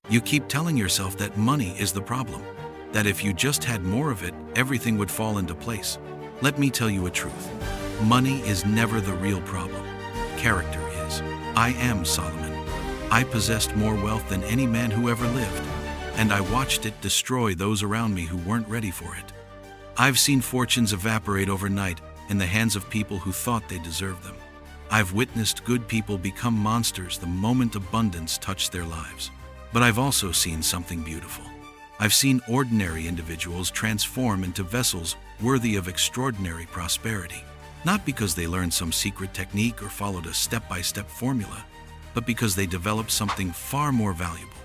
You keep telling yourself that money is the problem, that if you just had more of it, everything would fall into place. Let me tell you a truth. Money is never the real problem. Character is. I am Solomon. I possessed more wealth than any man who ever lived, and I watched it destroy those around me who weren't ready for it. I've seen fortunes evaporate overnight in the hands of people who thought they deserved them. I've witnessed good people become monsters the moment abundance touched their lives. But I've also seen something beautiful. I've seen ordinary individuals transform into vessels worthy of extraordinary prosperity, not because they learned some secret technique or followed a step-by-step formula, but because they developed something far more valuable.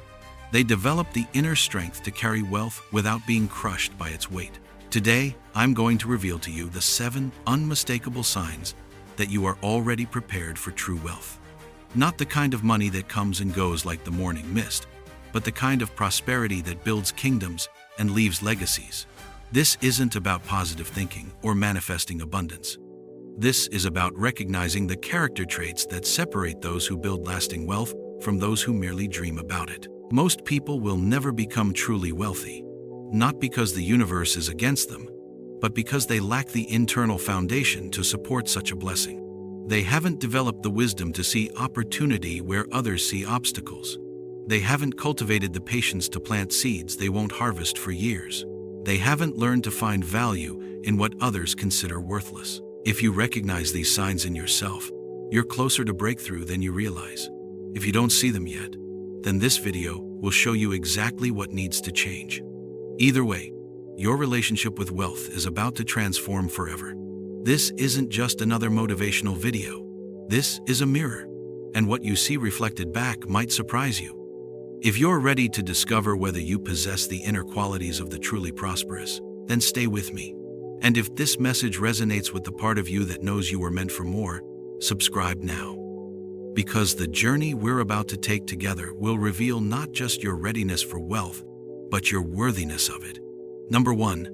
They developed the inner strength to carry wealth without being crushed by its weight. Today, I'm going to reveal to you the 7 unmistakable signs that you are already prepared for true wealth. Not the kind of money that comes and goes like the morning mist, but the kind of prosperity that builds kingdoms and leaves legacies. This isn't about positive thinking or manifesting abundance. This is about recognizing the character traits that separate those who build lasting wealth from those who merely dream about it. Most people will never become truly wealthy, not because the universe is against them, but because they lack the internal foundation to support such a blessing. They haven't developed the wisdom to see opportunity where others see obstacles. They haven't cultivated the patience to plant seeds they won't harvest for years. They haven't learned to find value in what others consider worthless. If you recognize these signs in yourself, you're closer to breakthrough than you realize. If you don't see them yet, then this video will show you exactly what needs to change. Either way, your relationship with wealth is about to transform forever. This isn't just another motivational video. This is a mirror, and what you see reflected back might surprise you. If you're ready to discover whether you possess the inner qualities of the truly prosperous, then stay with me. And if this message resonates with the part of you that knows you were meant for more, subscribe now. Because the journey we're about to take together will reveal not just your readiness for wealth, but your worthiness of it. Number 1,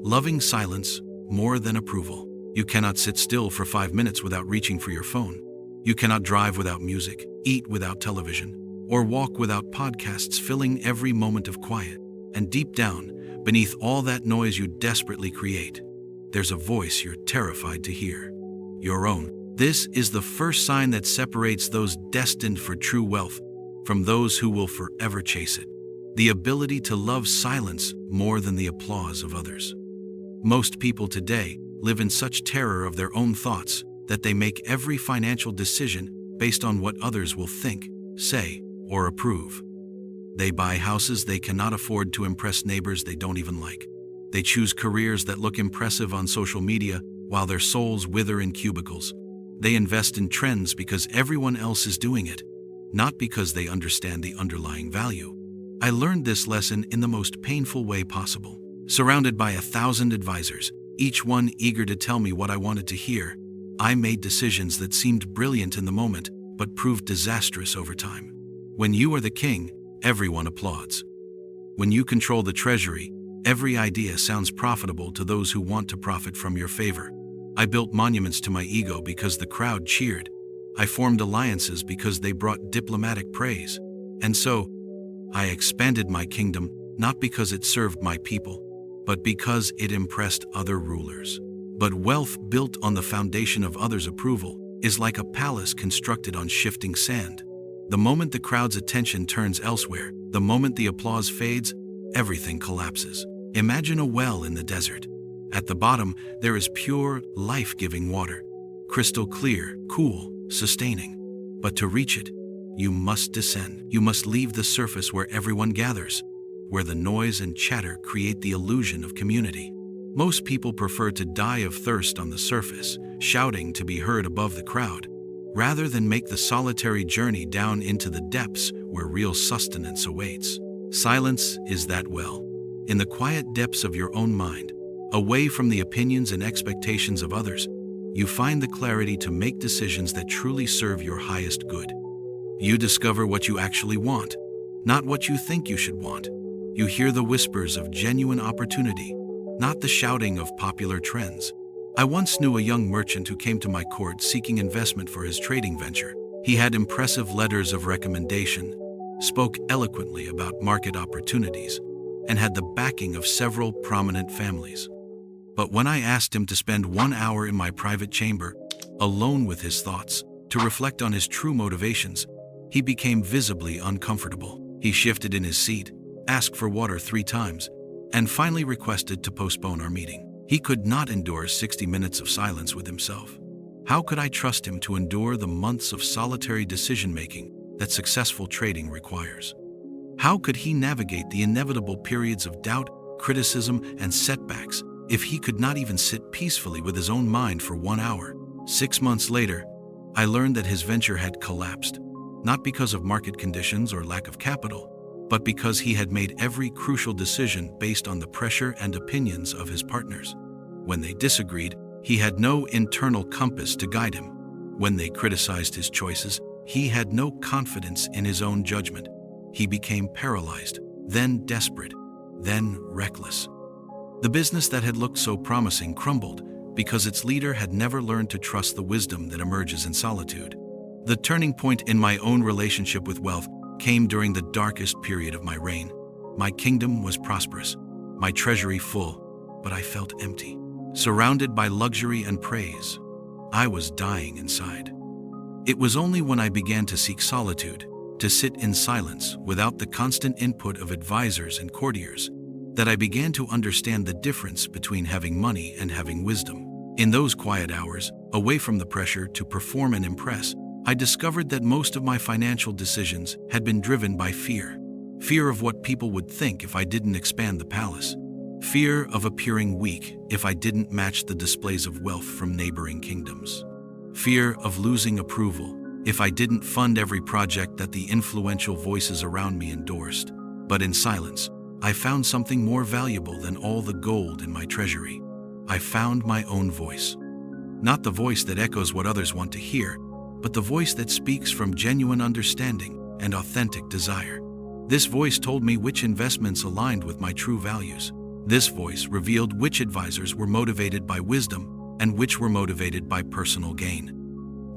loving silence more than approval. You cannot sit still for 5 minutes without reaching for your phone. You cannot drive without music, eat without television, or walk without podcasts filling every moment of quiet. And deep down, beneath all that noise you desperately create, there's a voice you're terrified to hear. Your own. This is the first sign that separates those destined for true wealth from those who will forever chase it. The ability to love silence more than the applause of others. Most people today live in such terror of their own thoughts that they make every financial decision based on what others will think, say, or approve. They buy houses they cannot afford to impress neighbors they don't even like. They choose careers that look impressive on social media while their souls wither in cubicles. They invest in trends because everyone else is doing it, not because they understand the underlying value. I learned this lesson in the most painful way possible. Surrounded by 1,000 advisors, each one eager to tell me what I wanted to hear, I made decisions that seemed brilliant in the moment, but proved disastrous over time. When you are the king, everyone applauds. When you control the treasury, every idea sounds profitable to those who want to profit from your favor. I built monuments to my ego because the crowd cheered. I formed alliances because they brought diplomatic praise. And so, I expanded my kingdom not because it served my people, but because it impressed other rulers. But wealth built on the foundation of others' approval is like a palace constructed on shifting sand. The moment the crowd's attention turns elsewhere, the moment the applause fades, everything collapses. Imagine a well in the desert. At the bottom, there is pure, life-giving water, crystal clear, cool, sustaining. But to reach it, you must descend. You must leave the surface where everyone gathers, where the noise and chatter create the illusion of community. Most people prefer to die of thirst on the surface, shouting to be heard above the crowd, rather than make the solitary journey down into the depths where real sustenance awaits. Silence is that well. In the quiet depths of your own mind, away from the opinions and expectations of others, you find the clarity to make decisions that truly serve your highest good. You discover what you actually want, not what you think you should want. You hear the whispers of genuine opportunity, not the shouting of popular trends. I once knew a young merchant who came to my court seeking investment for his trading venture. He had impressive letters of recommendation, spoke eloquently about market opportunities, and had the backing of several prominent families. But when I asked him to spend 1 hour in my private chamber, alone with his thoughts, to reflect on his true motivations, he became visibly uncomfortable. He shifted in his seat, asked for water 3 times, and finally requested to postpone our meeting. He could not endure 60 minutes of silence with himself. How could I trust him to endure the months of solitary decision-making that successful trading requires? How could he navigate the inevitable periods of doubt, criticism, and setbacks if he could not even sit peacefully with his own mind for 1 hour? 6 months later, I learned that his venture had collapsed, not because of market conditions or lack of capital, but because he had made every crucial decision based on the pressure and opinions of his partners. When they disagreed, he had no internal compass to guide him. When they criticized his choices, he had no confidence in his own judgment. He became paralyzed, then desperate, then reckless. The business that had looked so promising crumbled because its leader had never learned to trust the wisdom that emerges in solitude. The turning point in my own relationship with wealth came during the darkest period of my reign. My kingdom was prosperous, my treasury full, but I felt empty. Surrounded by luxury and praise, I was dying inside. It was only when I began to seek solitude, to sit in silence without the constant input of advisors and courtiers, that I began to understand the difference between having money and having wisdom. In those quiet hours, away from the pressure to perform and impress, I discovered that most of my financial decisions had been driven by fear. Fear of what people would think if I didn't expand the palace. Fear of appearing weak if I didn't match the displays of wealth from neighboring kingdoms. Fear of losing approval if I didn't fund every project that the influential voices around me endorsed. But in silence, I found something more valuable than all the gold in my treasury. I found my own voice. Not the voice that echoes what others want to hear, but the voice that speaks from genuine understanding and authentic desire. This voice told me which investments aligned with my true values. This voice revealed which advisors were motivated by wisdom and which were motivated by personal gain.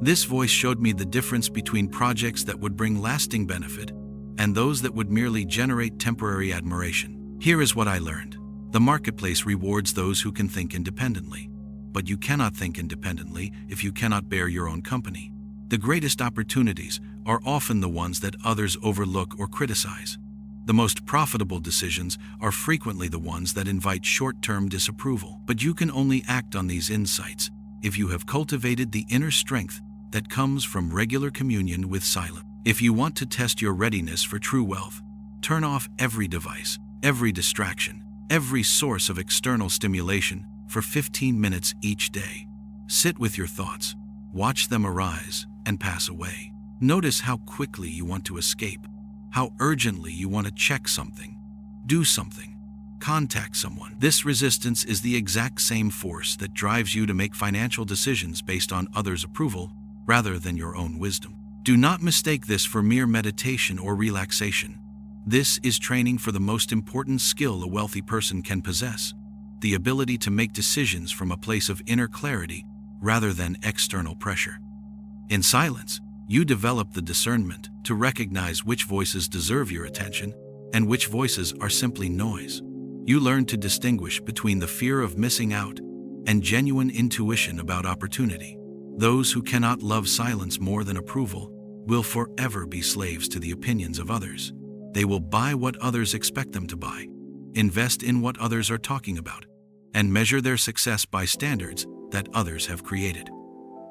This voice showed me the difference between projects that would bring lasting benefit and those that would merely generate temporary admiration. Here is what I learned. The marketplace rewards those who can think independently. But you cannot think independently if you cannot bear your own company. The greatest opportunities are often the ones that others overlook or criticize. The most profitable decisions are frequently the ones that invite short-term disapproval. But you can only act on these insights if you have cultivated the inner strength that comes from regular communion with silence. If you want to test your readiness for true wealth, turn off every device, every distraction, every source of external stimulation for 15 minutes each day. Sit with your thoughts, watch them arise and pass away. Notice how quickly you want to escape, how urgently you want to check something, do something, contact someone. This resistance is the exact same force that drives you to make financial decisions based on others' approval rather than your own wisdom. Do not mistake this for mere meditation or relaxation. This is training for the most important skill a wealthy person can possess, the ability to make decisions from a place of inner clarity rather than external pressure. In silence, you develop the discernment to recognize which voices deserve your attention and which voices are simply noise. You learn to distinguish between the fear of missing out and genuine intuition about opportunity. Those who cannot love silence more than approval will forever be slaves to the opinions of others. They will buy what others expect them to buy, invest in what others are talking about, and measure their success by standards that others have created.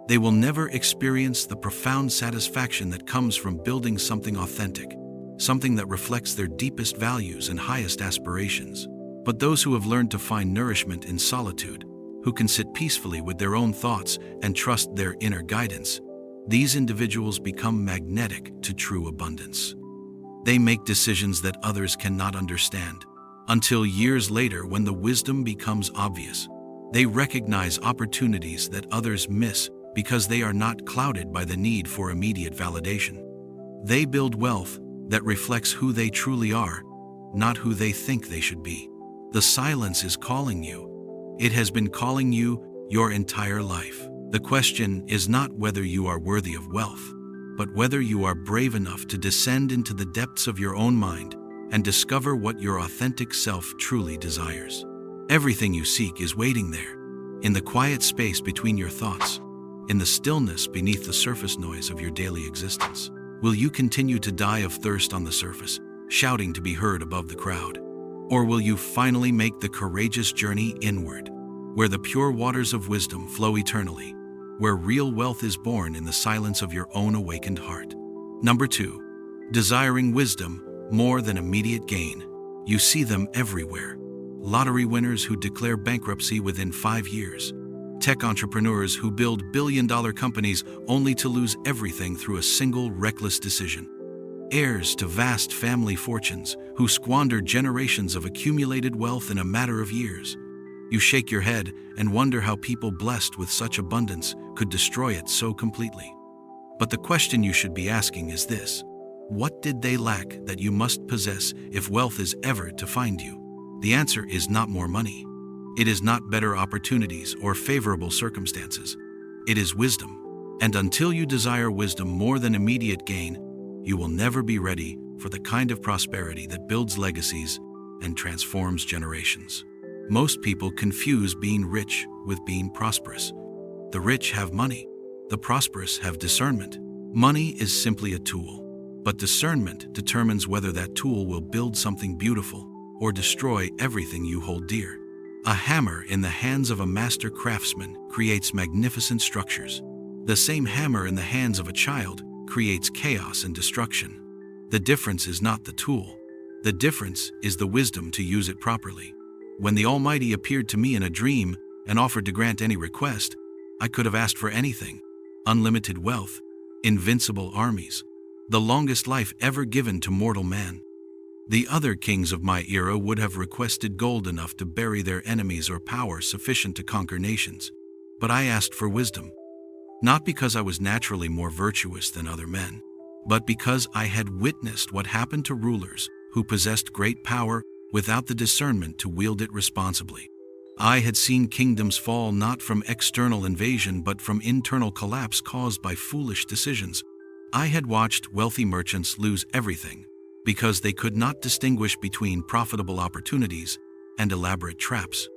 They will never experience the profound satisfaction that comes from building something authentic, something that reflects their deepest values and highest aspirations. But those who have learned to find nourishment in solitude, who can sit peacefully with their own thoughts and trust their inner guidance, these individuals become magnetic to true abundance. They make decisions that others cannot understand, until years later when the wisdom becomes obvious. They recognize opportunities that others miss because they are not clouded by the need for immediate validation. They build wealth that reflects who they truly are, not who they think they should be. The silence is calling you. It has been calling you your entire life. The question is not whether you are worthy of wealth. but whether you are brave enough to descend into the depths of your own mind and discover what your authentic self truly desires. Everything you seek is waiting there, in the quiet space between your thoughts, in the stillness beneath the surface noise of your daily existence. Will you continue to die of thirst on the surface, shouting to be heard above the crowd? Or will you finally make the courageous journey inward, where the pure waters of wisdom flow eternally, where real wealth is born in the silence of your own awakened heart? Number 2, desiring wisdom more than immediate gain. You see them everywhere. Lottery winners who declare bankruptcy within 5 years. Tech entrepreneurs who build billion-dollar companies only to lose everything through a single reckless decision. Heirs to vast family fortunes who squander generations of accumulated wealth in a matter of years. You shake your head and wonder how people blessed with such abundance could destroy it so completely. But the question you should be asking is this: what did they lack that you must possess if wealth is ever to find you? The answer is not more money. It is not better opportunities or favorable circumstances. It is wisdom. And until you desire wisdom more than immediate gain, you will never be ready for the kind of prosperity that builds legacies and transforms generations. Most people confuse being rich with being prosperous. The rich have money. The prosperous have discernment. Money is simply a tool, but discernment determines whether that tool will build something beautiful or destroy everything you hold dear. A hammer in the hands of a master craftsman creates magnificent structures. The same hammer in the hands of a child creates chaos and destruction. The difference is not the tool. The difference is the wisdom to use it properly. When the Almighty appeared to me in a dream and offered to grant any request, I could have asked for anything: unlimited wealth, invincible armies, the longest life ever given to mortal man. The other kings of my era would have requested gold enough to bury their enemies or power sufficient to conquer nations. But I asked for wisdom, not because I was naturally more virtuous than other men, but because I had witnessed what happened to rulers who possessed great power without the discernment to wield it responsibly. I had seen kingdoms fall not from external invasion but from internal collapse caused by foolish decisions. I had watched wealthy merchants lose everything because they could not distinguish between profitable opportunities and elaborate traps.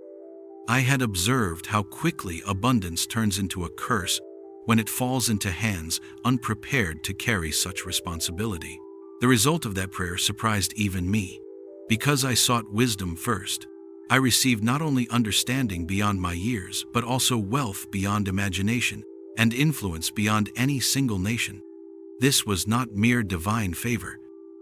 I had observed how quickly abundance turns into a curse when it falls into hands unprepared to carry such responsibility. The result of that prayer surprised even me. Because I sought wisdom first, I received not only understanding beyond my years, but also wealth beyond imagination and influence beyond any single nation. This was not mere divine favor.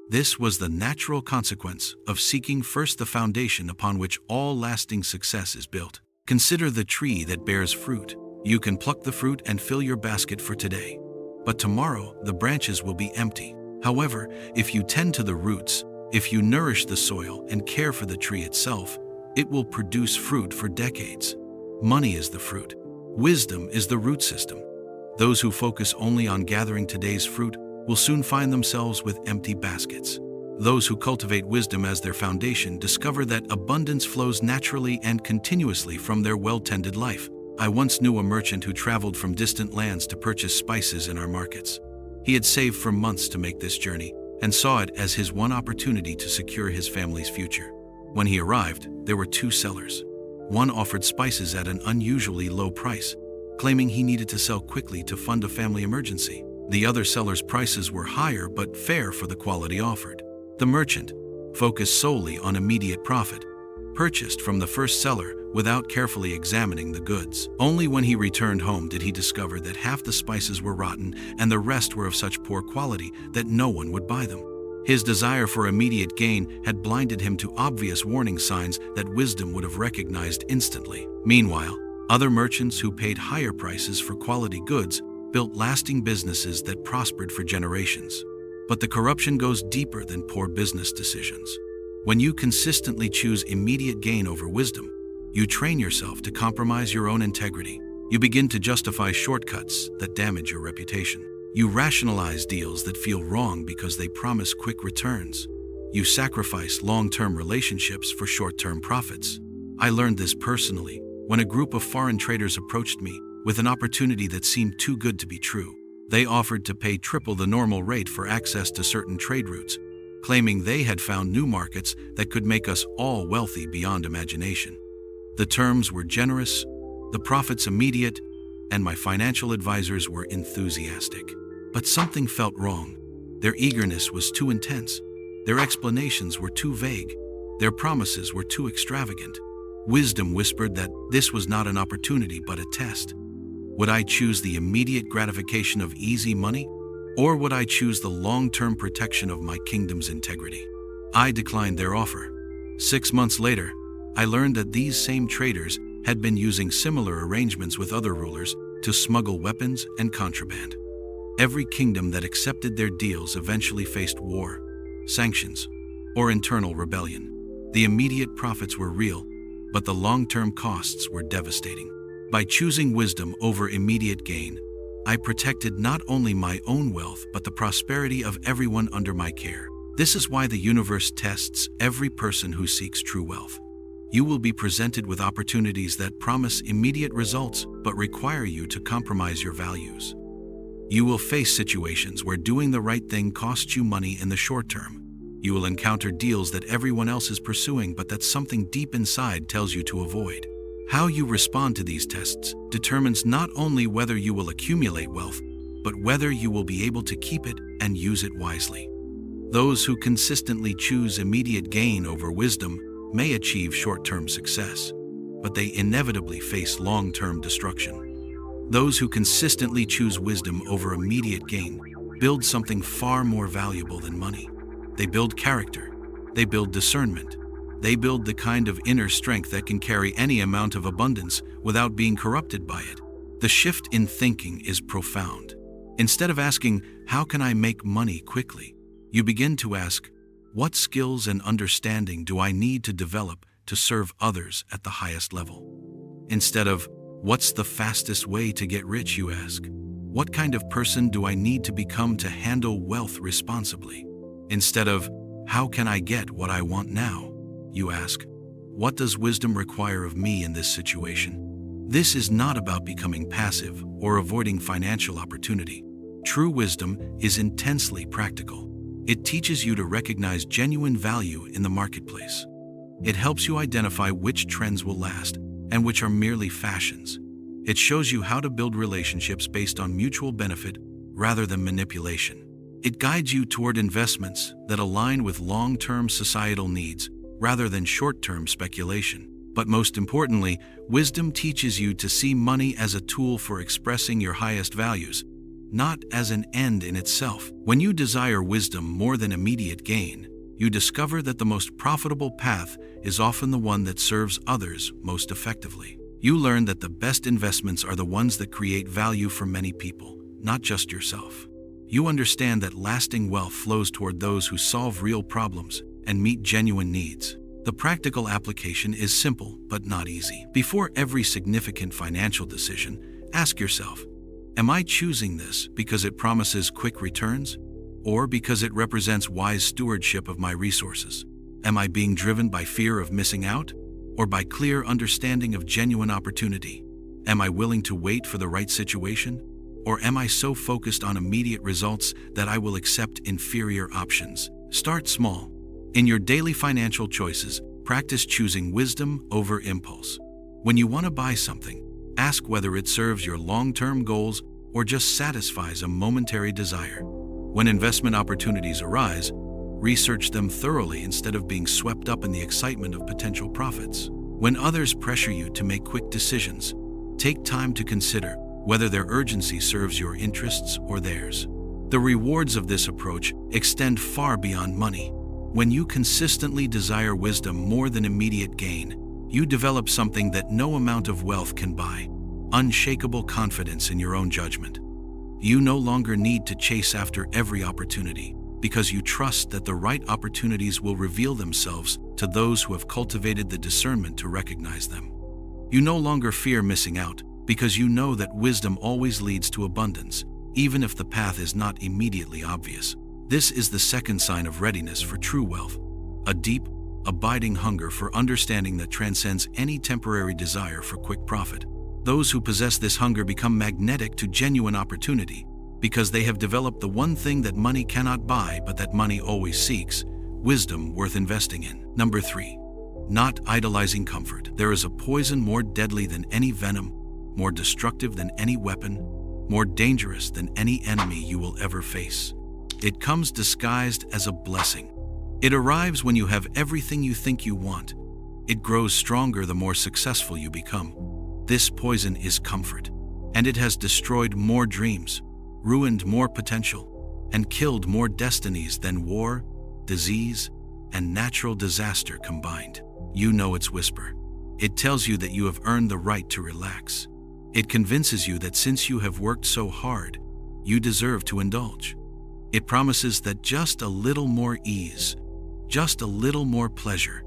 This was the natural consequence of seeking first the foundation upon which all lasting success is built. Consider the tree that bears fruit. You can pluck the fruit and fill your basket for today, but tomorrow the branches will be empty. However, if you tend to the roots, if you nourish the soil and care for the tree itself, it will produce fruit for decades. Money is the fruit. Wisdom is the root system. Those who focus only on gathering today's fruit will soon find themselves with empty baskets. Those who cultivate wisdom as their foundation discover that abundance flows naturally and continuously from their well-tended life. I once knew a merchant who traveled from distant lands to purchase spices in our markets. He had saved for months to make this journey and saw it as his one opportunity to secure his family's future. When he arrived, there were 2 sellers. One offered spices at an unusually low price, claiming he needed to sell quickly to fund a family emergency. The other seller's prices were higher but fair for the quality offered. The merchant, focused solely on immediate profit, purchased from the first seller without carefully examining the goods. Only when he returned home did he discover that half the spices were rotten and the rest were of such poor quality that no one would buy them. His desire for immediate gain had blinded him to obvious warning signs that wisdom would have recognized instantly. Meanwhile, other merchants who paid higher prices for quality goods built lasting businesses that prospered for generations. But the corruption goes deeper than poor business decisions. When you consistently choose immediate gain over wisdom, you train yourself to compromise your own integrity. You begin to justify shortcuts that damage your reputation. You rationalize deals that feel wrong because they promise quick returns. You sacrifice long-term relationships for short-term profits. I learned this personally when a group of foreign traders approached me with an opportunity that seemed too good to be true. They offered to pay triple the normal rate for access to certain trade routes, claiming they had found new markets that could make us all wealthy beyond imagination. The terms were generous, the profits immediate, and my financial advisors were enthusiastic. But something felt wrong. Their eagerness was too intense. Their explanations were too vague. Their promises were too extravagant. Wisdom whispered that this was not an opportunity but a test. Would I choose the immediate gratification of easy money, or would I choose the long-term protection of my kingdom's integrity? I declined their offer. 6 months later, I learned that these same traders had been using similar arrangements with other rulers to smuggle weapons and contraband. Every kingdom that accepted their deals eventually faced war, sanctions, or internal rebellion. The immediate profits were real, but the long-term costs were devastating. By choosing wisdom over immediate gain, I protected not only my own wealth but the prosperity of everyone under my care. This is why the universe tests every person who seeks true wealth. You will be presented with opportunities that promise immediate results but require you to compromise your values. You will face situations where doing the right thing costs you money in the short term. You will encounter deals that everyone else is pursuing but that something deep inside tells you to avoid. How you respond to these tests determines not only whether you will accumulate wealth, but whether you will be able to keep it and use it wisely. Those who consistently choose immediate gain over wisdom may achieve short-term success, but they inevitably face long-term destruction. Those who consistently choose wisdom over immediate gain build something far more valuable than money. They build character. They build discernment. They build the kind of inner strength that can carry any amount of abundance without being corrupted by it. The shift in thinking is profound. Instead of asking, "How can I make money quickly?" you begin to ask, "What skills and understanding do I need to develop to serve others at the highest level?" Instead of, "What's the fastest way to get rich?" you ask, "What kind of person do I need to become to handle wealth responsibly?" Instead of, "How can I get what I want now?" you ask, "What does wisdom require of me in this situation?" This is not about becoming passive or avoiding financial opportunity. True wisdom is intensely practical. It teaches you to recognize genuine value in the marketplace. It helps you identify which trends will last and which are merely fashions. It shows you how to build relationships based on mutual benefit rather than manipulation. It guides you toward investments that align with long-term societal needs rather than short-term speculation. But most importantly, wisdom teaches you to see money as a tool for expressing your highest values, not as an end in itself. When you desire wisdom more than immediate gain, you discover that the most profitable path is often the one that serves others most effectively. You learn that the best investments are the ones that create value for many people, not just yourself. You understand that lasting wealth flows toward those who solve real problems and meet genuine needs. The practical application is simple but not easy. Before every significant financial decision, ask yourself, am I choosing this because it promises quick returns, or because it represents wise stewardship of my resources? Am I being driven by fear of missing out, or by clear understanding of genuine opportunity? Am I willing to wait for the right situation, or am I so focused on immediate results that I will accept inferior options? Start small. In your daily financial choices, practice choosing wisdom over impulse. When you want to buy something, ask whether it serves your long-term goals or just satisfies a momentary desire. When investment opportunities arise, research them thoroughly instead of being swept up in the excitement of potential profits. When others pressure you to make quick decisions, take time to consider whether their urgency serves your interests or theirs. The rewards of this approach extend far beyond money. When you consistently desire wisdom more than immediate gain, you develop something that no amount of wealth can buy: unshakable confidence in your own judgment. You no longer need to chase after every opportunity, because you trust that the right opportunities will reveal themselves to those who have cultivated the discernment to recognize them. You no longer fear missing out, because you know that wisdom always leads to abundance, even if the path is not immediately obvious. This is the second sign of readiness for true wealth: a deep, abiding hunger for understanding that transcends any temporary desire for quick profit. Those who possess this hunger become magnetic to genuine opportunity, Because they have developed the one thing that money cannot buy but that money always seeks: wisdom worth investing in. Number 3. Not idolizing comfort. There is a poison more deadly than any venom, more destructive than any weapon, more dangerous than any enemy you will ever face. It comes disguised as a blessing. It arrives when you have everything you think you want. It grows stronger the more successful you become. This poison is comfort, and it has destroyed more dreams, ruined more potential, and killed more destinies than war, disease, and natural disaster combined. You know its whisper. It tells you that you have earned the right to relax. It convinces you that since you have worked so hard, you deserve to indulge. It promises that just a little more ease, just a little more pleasure,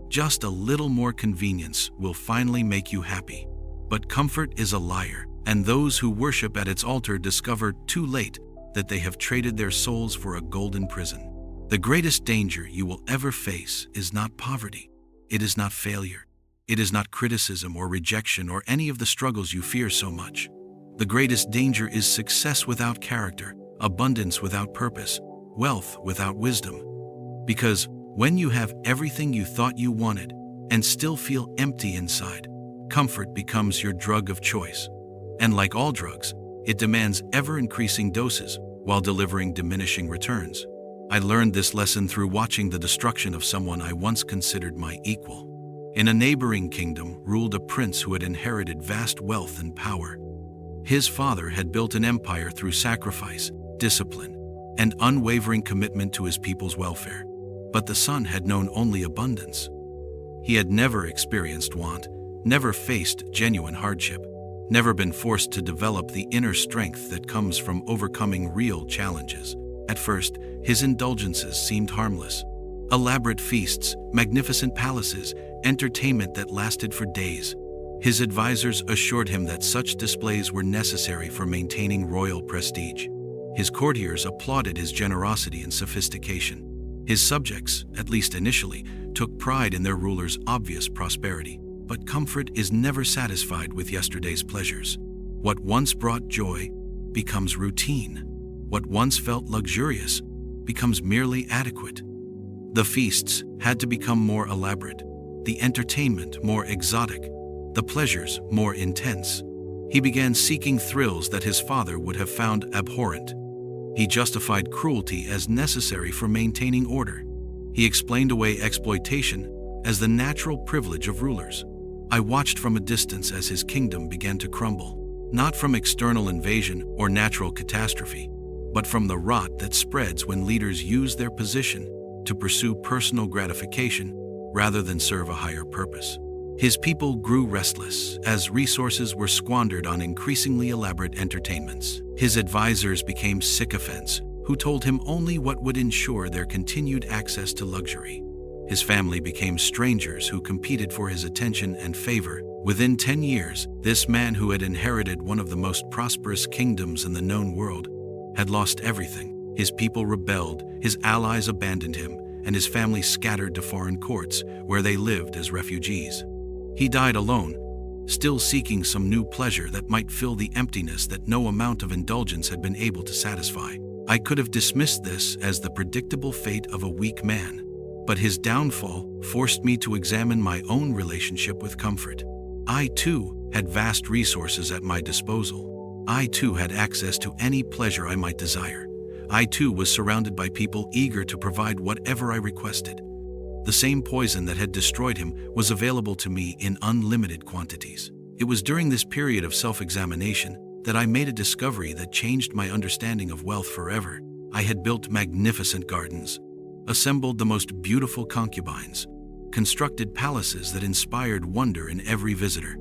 just a little more convenience will finally make you happy. But comfort is a liar, and those who worship at its altar discover too late that they have traded their souls for a golden prison. The greatest danger you will ever face is not poverty. It is not failure. It is not criticism or rejection or any of the struggles you fear so much. The greatest danger is success without character, abundance without purpose, wealth without wisdom. Because when you have everything you thought you wanted and still feel empty inside, comfort becomes your drug of choice. And like all drugs, it demands ever-increasing doses while delivering diminishing returns. I learned this lesson through watching the destruction of someone I once considered my equal. In a neighboring kingdom ruled a prince who had inherited vast wealth and power. His father had built an empire through sacrifice, discipline, and unwavering commitment to his people's welfare. But the son had known only abundance. He had never experienced want, never faced genuine hardship, never been forced to develop the inner strength that comes from overcoming real challenges. At first, his indulgences seemed harmless. Elaborate feasts, magnificent palaces, entertainment that lasted for days. His advisors assured him that such displays were necessary for maintaining royal prestige. His courtiers applauded his generosity and sophistication. His subjects, at least initially, took pride in their ruler's obvious prosperity. But comfort is never satisfied with yesterday's pleasures. What once brought joy becomes routine. What once felt luxurious becomes merely adequate. The feasts had to become more elaborate, the entertainment more exotic, the pleasures more intense. He began seeking thrills that his father would have found abhorrent. He justified cruelty as necessary for maintaining order. He explained away exploitation as the natural privilege of rulers. I watched from a distance as his kingdom began to crumble, not from external invasion or natural catastrophe, but from the rot that spreads when leaders use their position to pursue personal gratification rather than serve a higher purpose. His people grew restless as resources were squandered on increasingly elaborate entertainments. His advisors became sycophants who told him only what would ensure their continued access to luxury. His family became strangers who competed for his attention and favor. Within 10 years, this man who had inherited one of the most prosperous kingdoms in the known world had lost everything. His people rebelled, his allies abandoned him, and his family scattered to foreign courts where they lived as refugees. He died alone, still seeking some new pleasure that might fill the emptiness that no amount of indulgence had been able to satisfy. I could have dismissed this as the predictable fate of a weak man, but his downfall forced me to examine my own relationship with comfort. I too had vast resources at my disposal. I too had access to any pleasure I might desire. I too was surrounded by people eager to provide whatever I requested. The same poison that had destroyed him was available to me in unlimited quantities. It was during this period of self-examination that I made a discovery that changed my understanding of wealth forever. I had built magnificent gardens, assembled the most beautiful concubines, constructed palaces that inspired wonder in every visitor.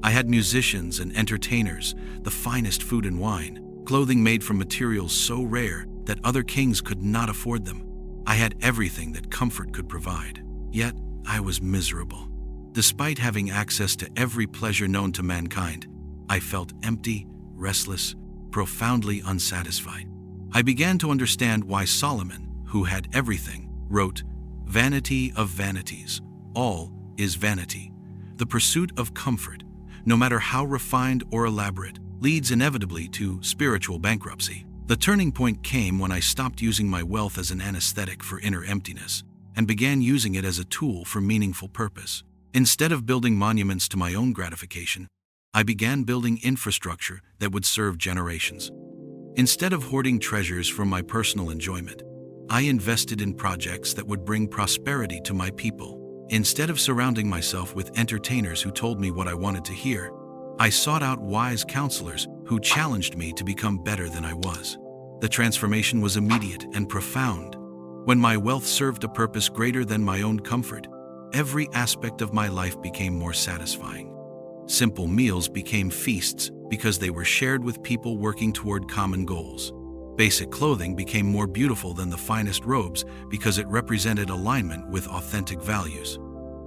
I had musicians and entertainers, the finest food and wine, clothing made from materials so rare that other kings could not afford them. I had everything that comfort could provide, yet I was miserable. Despite having access to every pleasure known to mankind, I felt empty, restless, profoundly unsatisfied. I began to understand why Solomon, who had everything, wrote, "Vanity of vanities, all is vanity." The pursuit of comfort, no matter how refined or elaborate, leads inevitably to spiritual bankruptcy. The turning point came when I stopped using my wealth as an anesthetic for inner emptiness and began using it as a tool for meaningful purpose. Instead of building monuments to my own gratification, I began building infrastructure that would serve generations. Instead of hoarding treasures for my personal enjoyment, I invested in projects that would bring prosperity to my people. Instead of surrounding myself with entertainers who told me what I wanted to hear, I sought out wise counselors who challenged me to become better than I was. The transformation was immediate and profound. When my wealth served a purpose greater than my own comfort, every aspect of my life became more satisfying. Simple meals became feasts because they were shared with people working toward common goals. Basic clothing became more beautiful than the finest robes because it represented alignment with authentic values.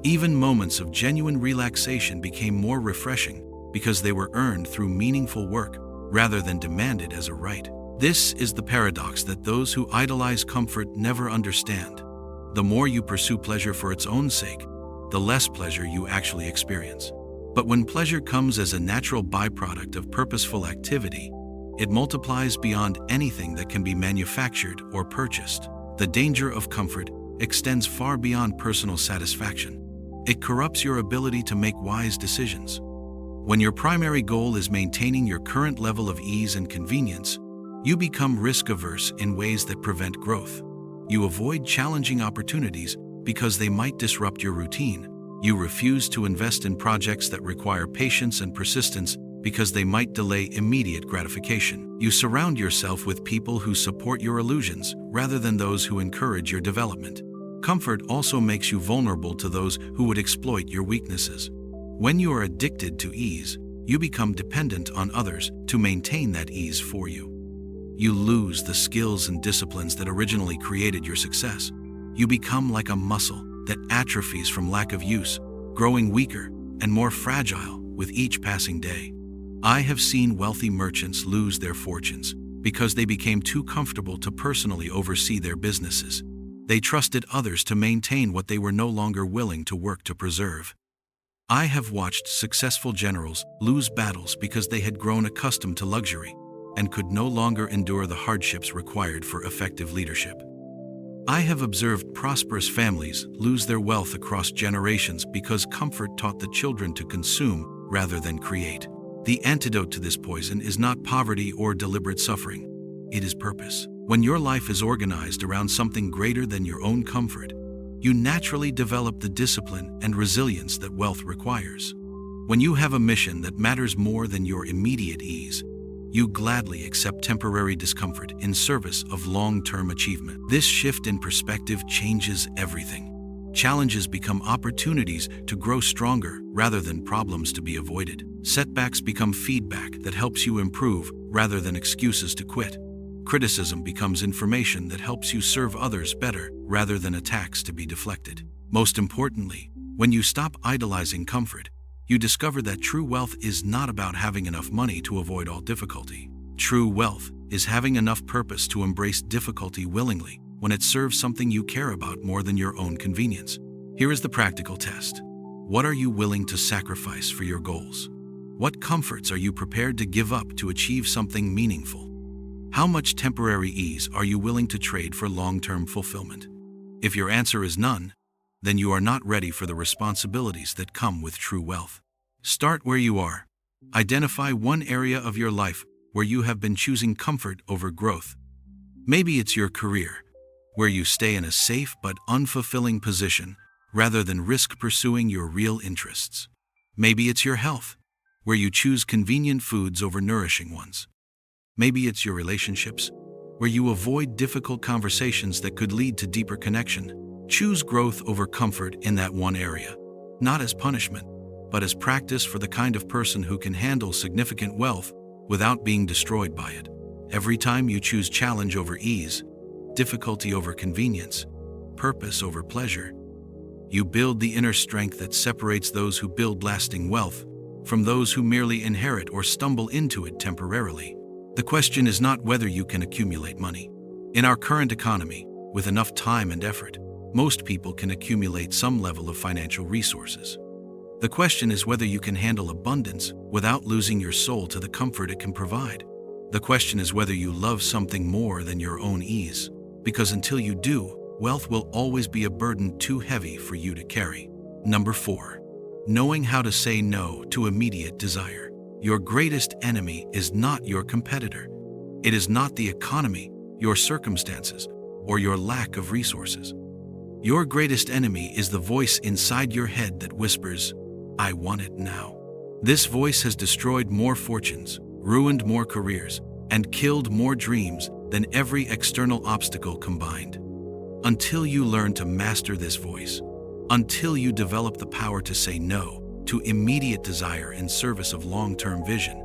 Even moments of genuine relaxation became more refreshing because they were earned through meaningful work rather than demanded as a right. This is the paradox that those who idolize comfort never understand. The more you pursue pleasure for its own sake, the less pleasure you actually experience. But when pleasure comes as a natural byproduct of purposeful activity, it multiplies beyond anything that can be manufactured or purchased. The danger of comfort extends far beyond personal satisfaction. It corrupts your ability to make wise decisions. When your primary goal is maintaining your current level of ease and convenience, you become risk-averse in ways that prevent growth. You avoid challenging opportunities because they might disrupt your routine. You refuse to invest in projects that require patience and persistence because they might delay immediate gratification. You surround yourself with people who support your illusions rather than those who encourage your development. Comfort also makes you vulnerable to those who would exploit your weaknesses. When you are addicted to ease, you become dependent on others to maintain that ease for you. You lose the skills and disciplines that originally created your success. You become like a muscle that atrophies from lack of use, growing weaker and more fragile with each passing day. I have seen wealthy merchants lose their fortunes because they became too comfortable to personally oversee their businesses. They trusted others to maintain what they were no longer willing to work to preserve. I have watched successful generals lose battles because they had grown accustomed to luxury and could no longer endure the hardships required for effective leadership. I have observed prosperous families lose their wealth across generations because comfort taught the children to consume rather than create. The antidote to this poison is not poverty or deliberate suffering. It is purpose. When your life is organized around something greater than your own comfort, you naturally develop the discipline and resilience that wealth requires. When you have a mission that matters more than your immediate ease, you gladly accept temporary discomfort in service of long-term achievement. This shift in perspective changes everything. Challenges become opportunities to grow stronger rather than problems to be avoided. Setbacks become feedback that helps you improve rather than excuses to quit. Criticism becomes information that helps you serve others better rather than attacks to be deflected. Most importantly, when you stop idolizing comfort, you discover that true wealth is not about having enough money to avoid all difficulty. True wealth is having enough purpose to embrace difficulty willingly when it serves something you care about more than your own convenience. Here is the practical test. What are you willing to sacrifice for your goals? What comforts are you prepared to give up to achieve something meaningful? How much temporary ease are you willing to trade for long-term fulfillment? If your answer is none, then you are not ready for the responsibilities that come with true wealth. Start where you are. Identify one area of your life where you have been choosing comfort over growth. Maybe it's your career, where you stay in a safe but unfulfilling position rather than risk pursuing your real interests. Maybe it's your health, where you choose convenient foods over nourishing ones. Maybe it's your relationships, where you avoid difficult conversations that could lead to deeper connection. Choose growth over comfort in that one area, not as punishment, but as practice for the kind of person who can handle significant wealth without being destroyed by it. Every time you choose challenge over ease, difficulty over convenience, purpose over pleasure, you build the inner strength that separates those who build lasting wealth from those who merely inherit or stumble into it temporarily. The question is not whether you can accumulate money. In our current economy, with enough time and effort, most people can accumulate some level of financial resources. The question is whether you can handle abundance without losing your soul to the comfort it can provide. The question is whether you love something more than your own ease, because until you do, wealth will always be a burden too heavy for you to carry. Number 4. Knowing how to say no to immediate desire. Your greatest enemy is not your competitor. It is not the economy, your circumstances, or your lack of resources. Your greatest enemy is the voice inside your head that whispers, "I want it now." This voice has destroyed more fortunes, ruined more careers, and killed more dreams than every external obstacle combined. Until you learn to master this voice, until you develop the power to say no to immediate desire in service of long-term vision,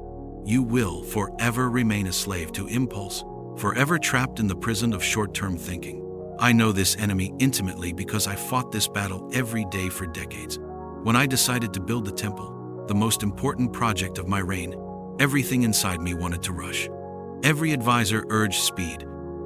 you will forever remain a slave to impulse, forever trapped in the prison of short-term thinking. I know this enemy intimately because I fought this battle every day for decades. When I decided to build the temple, the most important project of my reign, everything inside me wanted to rush. Every advisor urged speed.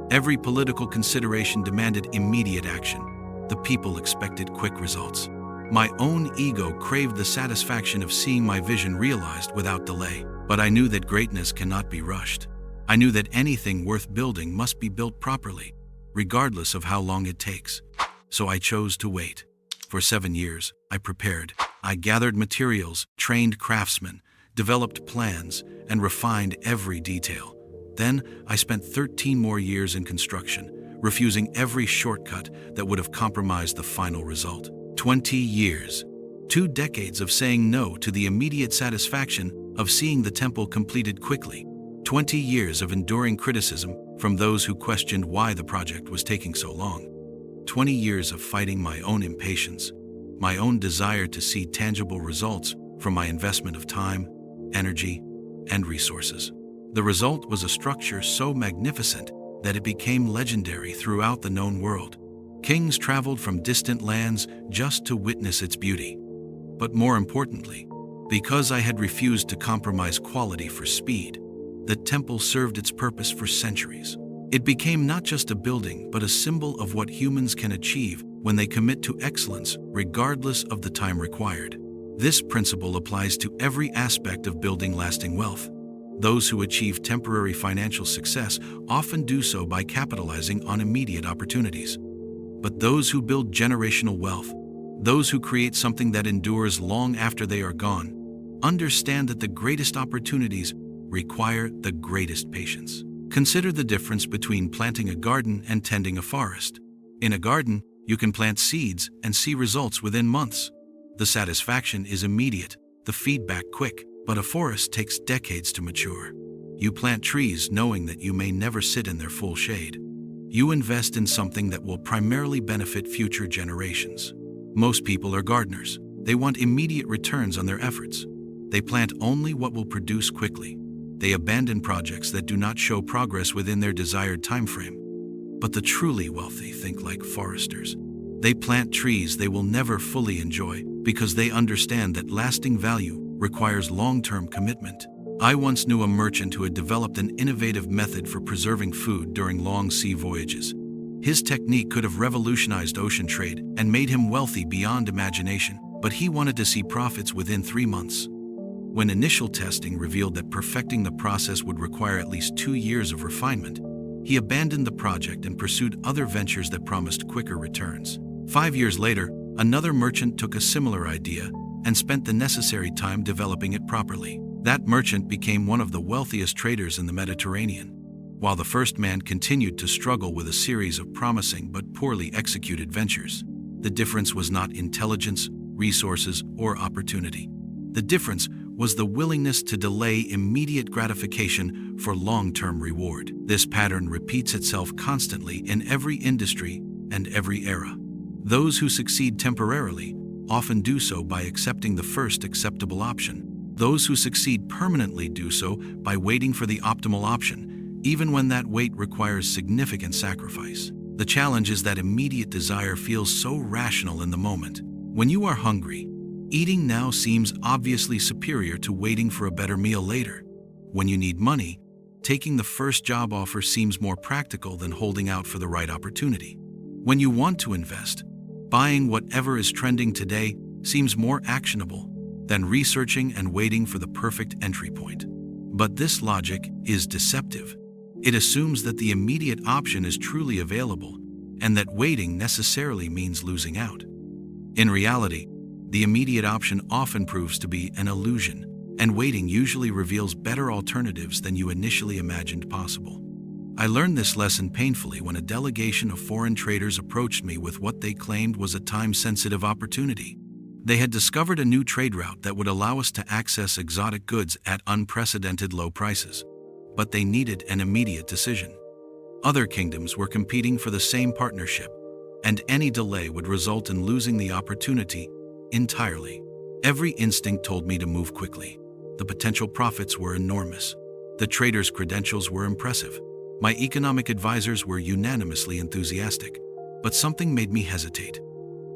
Every political consideration demanded immediate action. The people expected quick results. My own ego craved the satisfaction of seeing my vision realized without delay. But I knew that greatness cannot be rushed. I knew that anything worth building must be built properly, regardless of how long it takes. So I chose to wait. For 7 years, I prepared. I gathered materials, trained craftsmen, developed plans, and refined every detail. Then I spent 13 more years in construction, refusing every shortcut that would have compromised the final result. 20 years. 2 decades of saying no to the immediate satisfaction of seeing the temple completed quickly. 20 years of enduring criticism from those who questioned why the project was taking so long. 20 years of fighting my own impatience, my own desire to see tangible results from my investment of time, energy, and resources. The result was a structure so magnificent that it became legendary throughout the known world. Kings traveled from distant lands just to witness its beauty. But more importantly, because I had refused to compromise quality for speed, the temple served its purpose for centuries. It became not just a building, but a symbol of what humans can achieve when they commit to excellence, regardless of the time required. This principle applies to every aspect of building lasting wealth. Those who achieve temporary financial success often do so by capitalizing on immediate opportunities. But those who build generational wealth, those who create something that endures long after they are gone, understand that the greatest opportunities require the greatest patience. Consider the difference between planting a garden and tending a forest. In a garden, you can plant seeds and see results within months. The satisfaction is immediate, the feedback quick, but a forest takes decades to mature. You plant trees knowing that you may never sit in their full shade. You invest in something that will primarily benefit future generations. Most people are gardeners. They want immediate returns on their efforts. They plant only what will produce quickly. They abandon projects that do not show progress within their desired time frame. But the truly wealthy think like foresters. They plant trees they will never fully enjoy because they understand that lasting value requires long-term commitment. I once knew a merchant who had developed an innovative method for preserving food during long sea voyages. His technique could have revolutionized ocean trade and made him wealthy beyond imagination, but he wanted to see profits within 3 months. When initial testing revealed that perfecting the process would require at least 2 years of refinement, he abandoned the project and pursued other ventures that promised quicker returns. 5 years later, another merchant took a similar idea and spent the necessary time developing it properly. That merchant became one of the wealthiest traders in the Mediterranean, while the first man continued to struggle with a series of promising but poorly executed ventures. The difference was not intelligence, resources, or opportunity. The difference was the willingness to delay immediate gratification for long-term reward. This pattern repeats itself constantly in every industry and every era. Those who succeed temporarily often do so by accepting the first acceptable option. Those who succeed permanently do so by waiting for the optimal option, even when that wait requires significant sacrifice. The challenge is that immediate desire feels so rational in the moment. When you are hungry, eating now seems obviously superior to waiting for a better meal later. When you need money, taking the first job offer seems more practical than holding out for the right opportunity. When you want to invest, buying whatever is trending today seems more actionable than researching and waiting for the perfect entry point. But this logic is deceptive. It assumes that the immediate option is truly available and that waiting necessarily means losing out. In reality, the immediate option often proves to be an illusion, and waiting usually reveals better alternatives than you initially imagined possible. I learned this lesson painfully when a delegation of foreign traders approached me with what they claimed was a time-sensitive opportunity. They had discovered a new trade route that would allow us to access exotic goods at unprecedented low prices, but they needed an immediate decision. Other kingdoms were competing for the same partnership, and any delay would result in losing the opportunity entirely. Every instinct told me to move quickly. The potential profits were enormous. The traders' credentials were impressive. My economic advisors were unanimously enthusiastic, but something made me hesitate.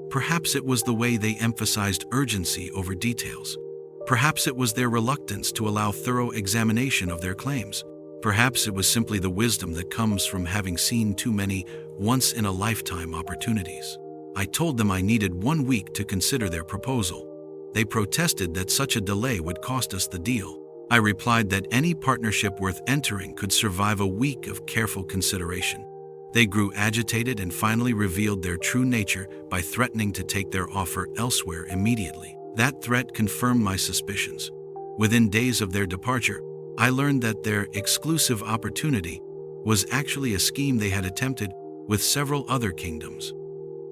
Perhaps it was the way they emphasized urgency over details. Perhaps it was their reluctance to allow thorough examination of their claims. Perhaps it was simply the wisdom that comes from having seen too many once-in-a-lifetime opportunities. I told them I needed 1 week to consider their proposal. They protested that such a delay would cost us the deal. I replied that any partnership worth entering could survive a week of careful consideration. They grew agitated and finally revealed their true nature by threatening to take their offer elsewhere immediately. That threat confirmed my suspicions. Within days of their departure, I learned that their exclusive opportunity was actually a scheme they had attempted with several other kingdoms.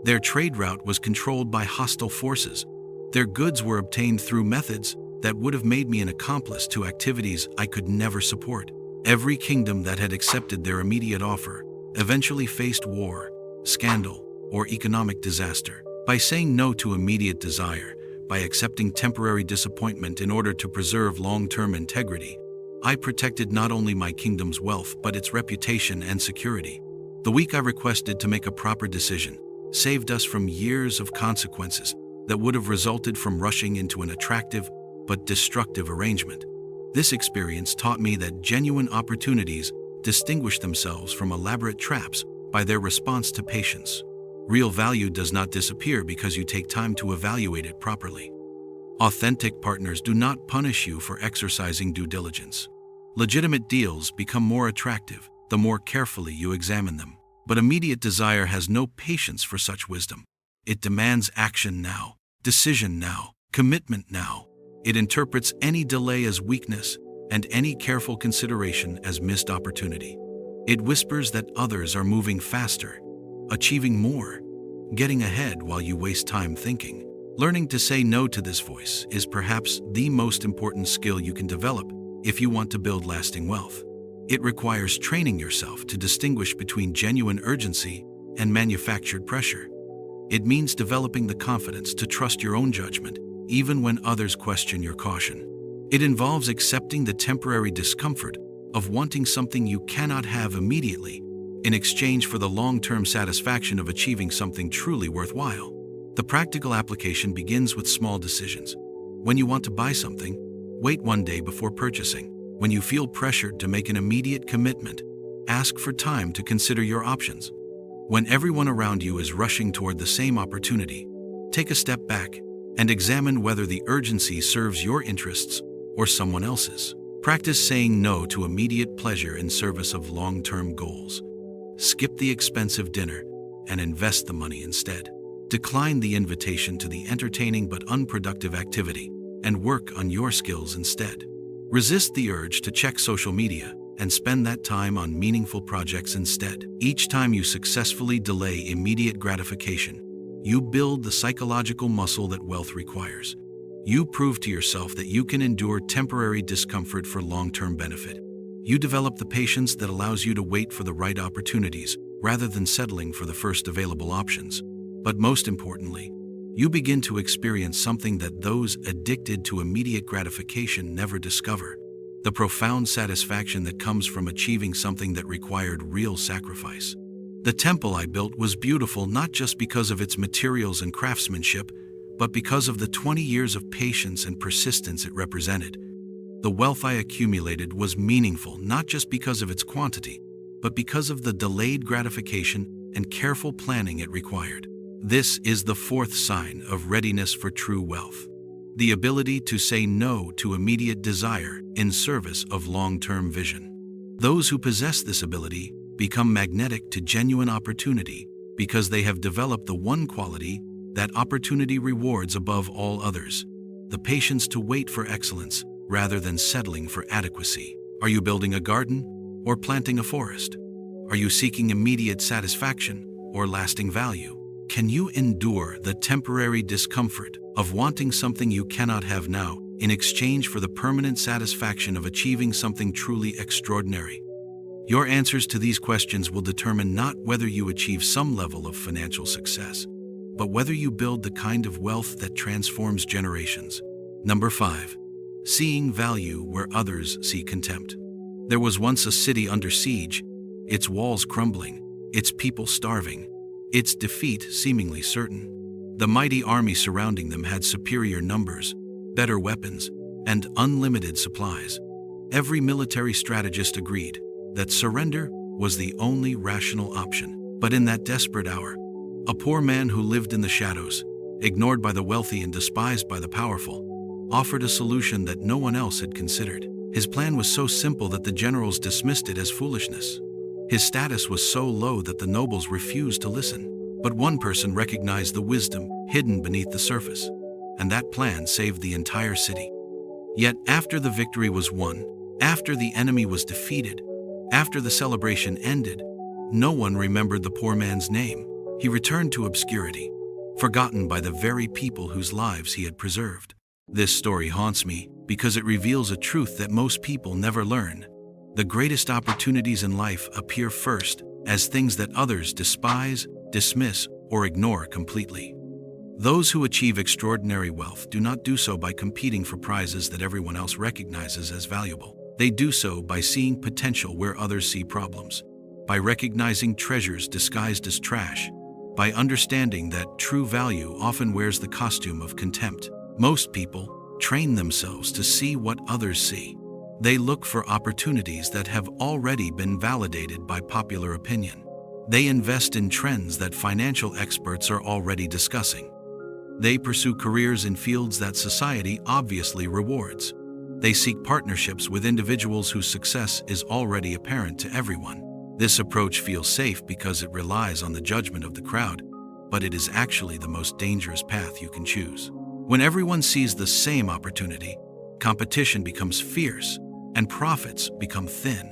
Their trade route was controlled by hostile forces. Their goods were obtained through methods that would have made me an accomplice to activities I could never support. Every kingdom that had accepted their immediate offer eventually faced war, scandal, or economic disaster. By saying no to immediate desire, by accepting temporary disappointment in order to preserve long-term integrity, I protected not only my kingdom's wealth but its reputation and security. The week I requested to make a proper decision saved us from years of consequences that would have resulted from rushing into an attractive but destructive arrangement. This experience taught me that genuine opportunities distinguish themselves from elaborate traps by their response to patience. Real value does not disappear because you take time to evaluate it properly. Authentic partners do not punish you for exercising due diligence. Legitimate deals become more attractive the more carefully you examine them. But immediate desire has no patience for such wisdom. It demands action now, decision now, commitment now. It interprets any delay as weakness and any careful consideration as missed opportunity. It whispers that others are moving faster, achieving more, getting ahead while you waste time thinking. Learning to say no to this voice is perhaps the most important skill you can develop if you want to build lasting wealth. It requires training yourself to distinguish between genuine urgency and manufactured pressure. It means developing the confidence to trust your own judgment, even when others question your caution. It involves accepting the temporary discomfort of wanting something you cannot have immediately in exchange for the long-term satisfaction of achieving something truly worthwhile. The practical application begins with small decisions. When you want to buy something, wait 1 day before purchasing. When you feel pressured to make an immediate commitment, ask for time to consider your options. When everyone around you is rushing toward the same opportunity, take a step back and examine whether the urgency serves your interests or someone else's. Practice saying no to immediate pleasure in service of long-term goals. Skip the expensive dinner and invest the money instead. Decline the invitation to the entertaining but unproductive activity and work on your skills instead. Resist the urge to check social media and spend that time on meaningful projects instead. Each time you successfully delay immediate gratification, you build the psychological muscle that wealth requires. You prove to yourself that you can endure temporary discomfort for long-term benefit. You develop the patience that allows you to wait for the right opportunities rather than settling for the first available options. But most importantly, you begin to experience something that those addicted to immediate gratification never discover: the profound satisfaction that comes from achieving something that required real sacrifice. The temple I built was beautiful not just because of its materials and craftsmanship, but because of the 20 years of patience and persistence it represented. The wealth I accumulated was meaningful not just because of its quantity, but because of the delayed gratification and careful planning it required. This is the fourth sign of readiness for true wealth. the ability to say no to immediate desire in service of long-term vision. Those who possess this ability become magnetic to genuine opportunity because they have developed the one quality that opportunity rewards above all others: the patience to wait for excellence rather than settling for adequacy. Are you building a garden or planting a forest? Are you seeking immediate satisfaction or lasting value? Can you endure the temporary discomfort of wanting something you cannot have now in exchange for the permanent satisfaction of achieving something truly extraordinary? Your answers to these questions will determine not whether you achieve some level of financial success, but whether you build the kind of wealth that transforms generations. Number 5. Seeing value where others see contempt. There was once a city under siege, its walls crumbling, its people starving, its defeat seemingly certain. The mighty army surrounding them had superior numbers, better weapons, and unlimited supplies. Every military strategist agreed that surrender was the only rational option. But in that desperate hour, a poor man who lived in the shadows, ignored by the wealthy and despised by the powerful, offered a solution that no one else had considered. His plan was so simple that the generals dismissed it as foolishness. His status was so low that the nobles refused to listen. But one person recognized the wisdom hidden beneath the surface, and that plan saved the entire city. Yet after the victory was won, after the enemy was defeated, after the celebration ended, no one remembered the poor man's name. He returned to obscurity, forgotten by the very people whose lives he had preserved. This story haunts me because it reveals a truth that most people never learn. The greatest opportunities in life appear first as things that others despise, dismiss, or ignore completely. Those who achieve extraordinary wealth do not do so by competing for prizes that everyone else recognizes as valuable. They do so by seeing potential where others see problems, by recognizing treasures disguised as trash, by understanding that true value often wears the costume of contempt. Most people train themselves to see what others see. They look for opportunities that have already been validated by popular opinion. They invest in trends that financial experts are already discussing. They pursue careers in fields that society obviously rewards. They seek partnerships with individuals whose success is already apparent to everyone. This approach feels safe because it relies on the judgment of the crowd, but it is actually the most dangerous path you can choose. When everyone sees the same opportunity, competition becomes fierce and profits become thin.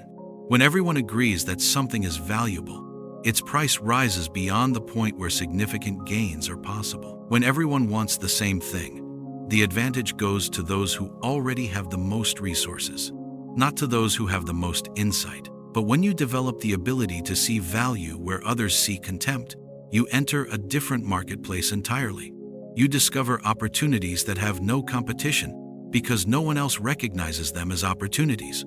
When everyone agrees that something is valuable, its price rises beyond the point where significant gains are possible. When everyone wants the same thing, the advantage goes to those who already have the most resources, not to those who have the most insight. But when you develop the ability to see value where others see contempt, you enter a different marketplace entirely. You discover opportunities that have no competition because no one else recognizes them as opportunities.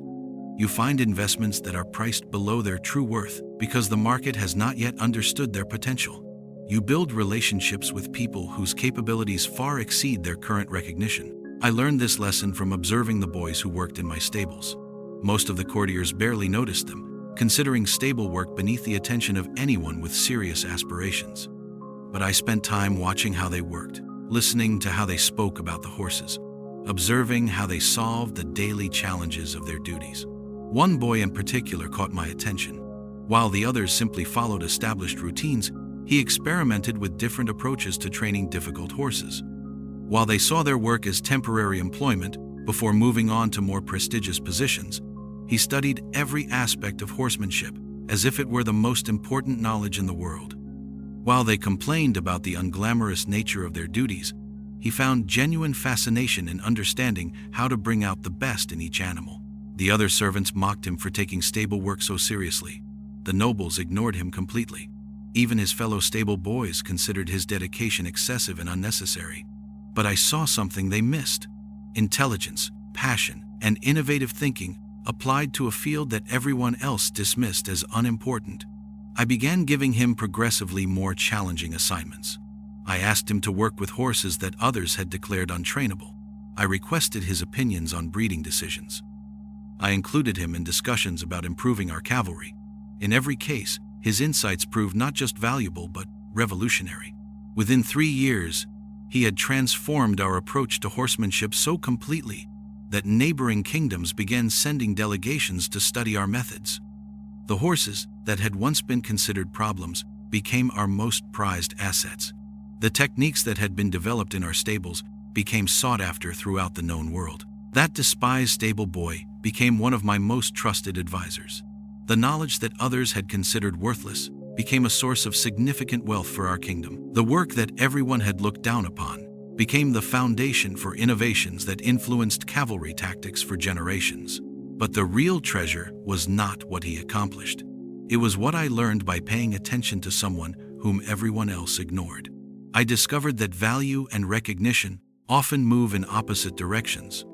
You find investments that are priced below their true worth because the market has not yet understood their potential. You build relationships with people whose capabilities far exceed their current recognition. I learned this lesson from observing the boys who worked in my stables. Most of the courtiers barely noticed them, considering stable work beneath the attention of anyone with serious aspirations. But I spent time watching how they worked, listening to how they spoke about the horses, observing how they solved the daily challenges of their duties. One boy in particular caught my attention. While the others simply followed established routines, he experimented with different approaches to training difficult horses. While they saw their work as temporary employment before moving on to more prestigious positions, he studied every aspect of horsemanship as if it were the most important knowledge in the world. While they complained about the unglamorous nature of their duties, he found genuine fascination in understanding how to bring out the best in each animal. The other servants mocked him for taking stable work so seriously. The nobles ignored him completely. Even his fellow stable boys considered his dedication excessive and unnecessary. But I saw something they missed: intelligence, passion, and innovative thinking applied to a field that everyone else dismissed as unimportant. I began giving him progressively more challenging assignments. I asked him to work with horses that others had declared untrainable. I requested his opinions on breeding decisions. I included him in discussions about improving our cavalry. In every case, his insights proved not just valuable but revolutionary. Within 3 years, He had transformed our approach to horsemanship so completely that neighboring kingdoms began sending delegations to study our methods. The horses that had once been considered problems became our most prized assets. The techniques that had been developed in our stables became sought after throughout the known world. That despised stable boy became one of my most trusted advisors. The knowledge that others had considered worthless became a source of significant wealth for our kingdom. The work that everyone had looked down upon became the foundation for innovations that influenced cavalry tactics for generations. But the real treasure was not what he accomplished. It was what I learned by paying attention to someone whom everyone else ignored. I discovered that value and recognition often move in opposite directions.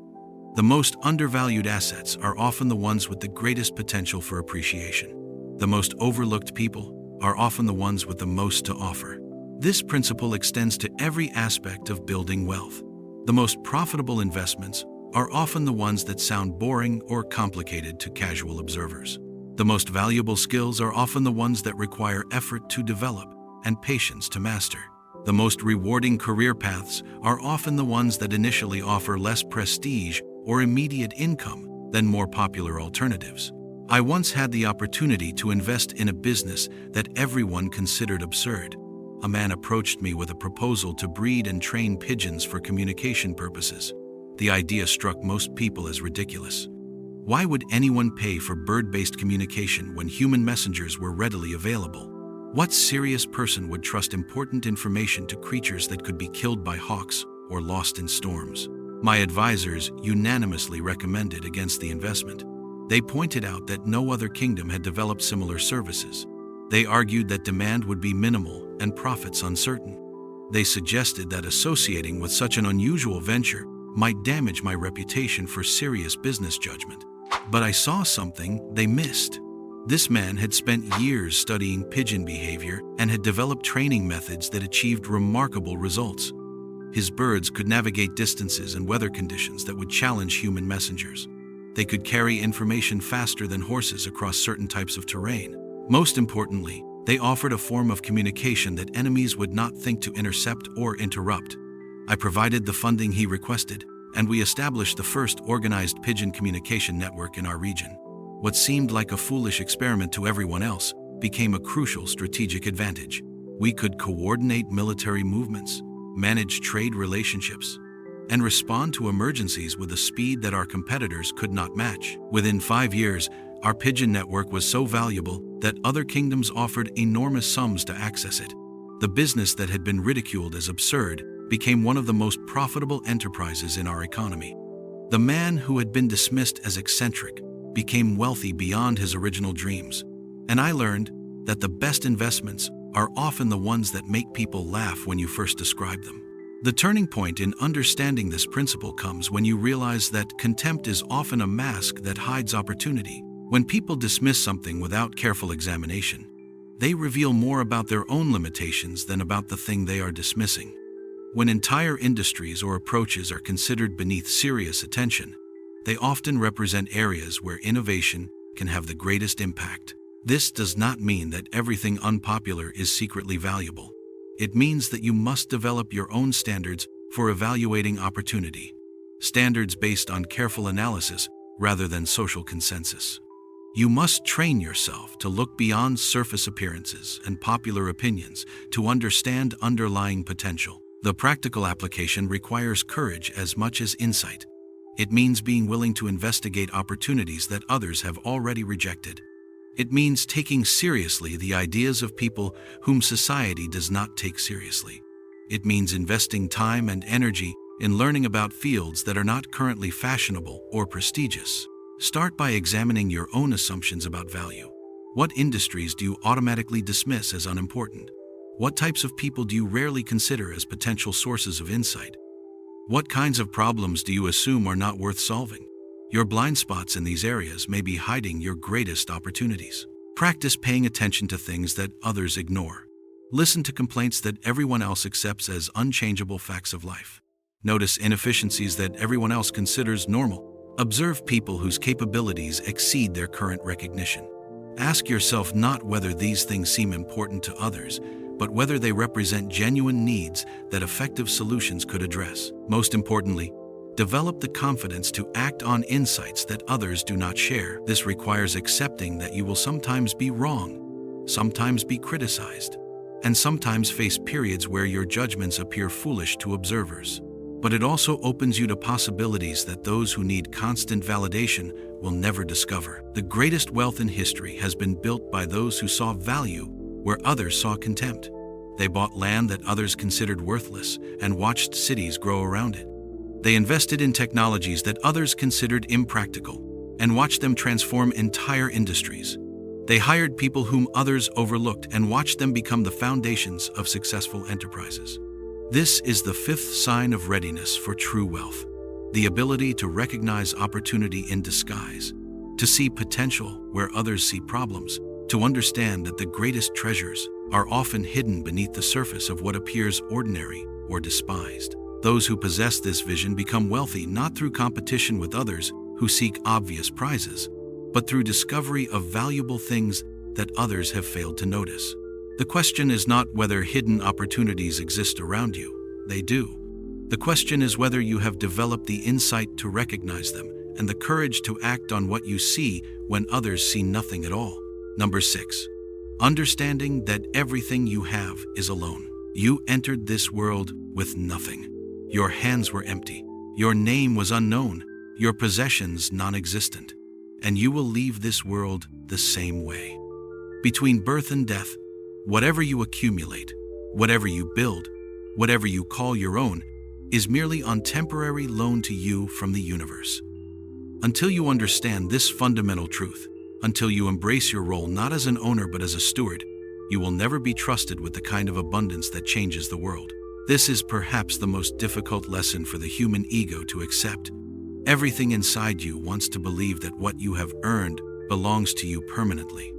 The most undervalued assets are often the ones with the greatest potential for appreciation. The most overlooked people are often the ones with the most to offer. This principle extends to every aspect of building wealth. The most profitable investments are often the ones that sound boring or complicated to casual observers. The most valuable skills are often the ones that require effort to develop and patience to master. The most rewarding career paths are often the ones that initially offer less prestige or immediate income than more popular alternatives. I once had the opportunity to invest in a business that everyone considered absurd. A man approached me with a proposal to breed and train pigeons for communication purposes. The idea struck most people as ridiculous. Why would anyone pay for bird-based communication when human messengers were readily available? What serious person would trust important information to creatures that could be killed by hawks or lost in storms? My advisors unanimously recommended against the investment. They pointed out that no other kingdom had developed similar services. They argued that demand would be minimal and profits uncertain. They suggested that associating with such an unusual venture might damage my reputation for serious business judgment. But I saw something they missed. This man had spent years studying pigeon behavior and had developed training methods that achieved remarkable results. His birds could navigate distances and weather conditions that would challenge human messengers. They could carry information faster than horses across certain types of terrain. Most importantly, they offered a form of communication that enemies would not think to intercept or interrupt. I provided the funding he requested, and we established the first organized pigeon communication network in our region. What seemed like a foolish experiment to everyone else became a crucial strategic advantage. We could coordinate military movements, manage trade relationships, and respond to emergencies with a speed that our competitors could not match. Within 5 years, our pigeon network was so valuable that other kingdoms offered enormous sums to access it. The business that had been ridiculed as absurd became one of the most profitable enterprises in our economy. The man who had been dismissed as eccentric became wealthy beyond his original dreams, and I learned that the best investments are often the ones that make people laugh when you first describe them. The turning point in understanding this principle comes when you realize that contempt is often a mask that hides opportunity. When people dismiss something without careful examination, they reveal more about their own limitations than about the thing they are dismissing. When entire industries or approaches are considered beneath serious attention, they often represent areas where innovation can have the greatest impact. This does not mean that everything unpopular is secretly valuable. It means that you must develop your own standards for evaluating opportunity, standards based on careful analysis rather than social consensus. You must train yourself to look beyond surface appearances and popular opinions to understand underlying potential. The practical application requires courage as much as insight. It means being willing to investigate opportunities that others have already rejected. It means taking seriously the ideas of people whom society does not take seriously. It means investing time and energy in learning about fields that are not currently fashionable or prestigious. Start by examining your own assumptions about value. What industries do you automatically dismiss as unimportant? What types of people do you rarely consider as potential sources of insight? What kinds of problems do you assume are not worth solving? Your blind spots in these areas may be hiding your greatest opportunities. Practice paying attention to things that others ignore. Listen to complaints that everyone else accepts as unchangeable facts of life. Notice inefficiencies that everyone else considers normal. Observe people whose capabilities exceed their current recognition. Ask yourself not whether these things seem important to others, but whether they represent genuine needs that effective solutions could address. Most importantly, develop the confidence to act on insights that others do not share. This requires accepting that you will sometimes be wrong, sometimes be criticized, and sometimes face periods where your judgments appear foolish to observers. But it also opens you to possibilities that those who need constant validation will never discover. The greatest wealth in history has been built by those who saw value where others saw contempt. They bought land that others considered worthless and watched cities grow around it. They invested in technologies that others considered impractical and watched them transform entire industries. They hired people whom others overlooked and watched them become the foundations of successful enterprises. This is the fifth sign of readiness for true wealth: the ability to recognize opportunity in disguise, to see potential where others see problems, to understand that the greatest treasures are often hidden beneath the surface of what appears ordinary or despised. Those who possess this vision become wealthy not through competition with others who seek obvious prizes, but through discovery of valuable things that others have failed to notice. The question is not whether hidden opportunities exist around you. They do. The question is whether you have developed the insight to recognize them and the courage to act on what you see when others see nothing at all. Number 6. Understanding that everything you have is alone. You entered this world with nothing. Your hands were empty. Your name was unknown. Your possessions non-existent. And you will leave this world the same way. Between birth and death, whatever you accumulate, whatever you build, whatever you call your own, is merely on temporary loan to you from the universe. Until you understand this fundamental truth, until you embrace your role not as an owner but as a steward, you will never be trusted with the kind of abundance that changes the world. This is perhaps the most difficult lesson for the human ego to accept. Everything inside you wants to believe that what you have earned belongs to you permanently.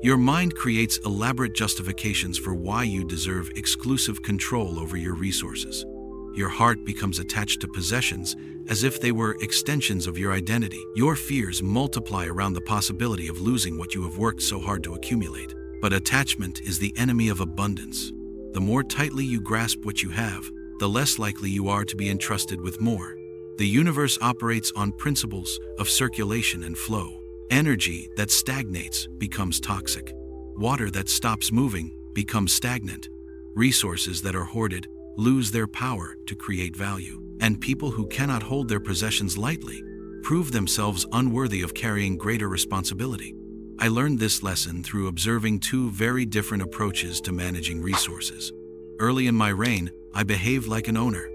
Your mind creates elaborate justifications for why you deserve exclusive control over your resources. Your heart becomes attached to possessions as if they were extensions of your identity. Your fears multiply around the possibility of losing what you have worked so hard to accumulate. But attachment is the enemy of abundance. The more tightly you grasp what you have, the less likely you are to be entrusted with more. The universe operates on principles of circulation and flow. Energy that stagnates becomes toxic. Water that stops moving becomes stagnant. Resources that are hoarded lose their power to create value. And people who cannot hold their possessions lightly prove themselves unworthy of carrying greater responsibility. I learned this lesson through observing two very different approaches to managing resources. Early in my reign, I behaved like an owner.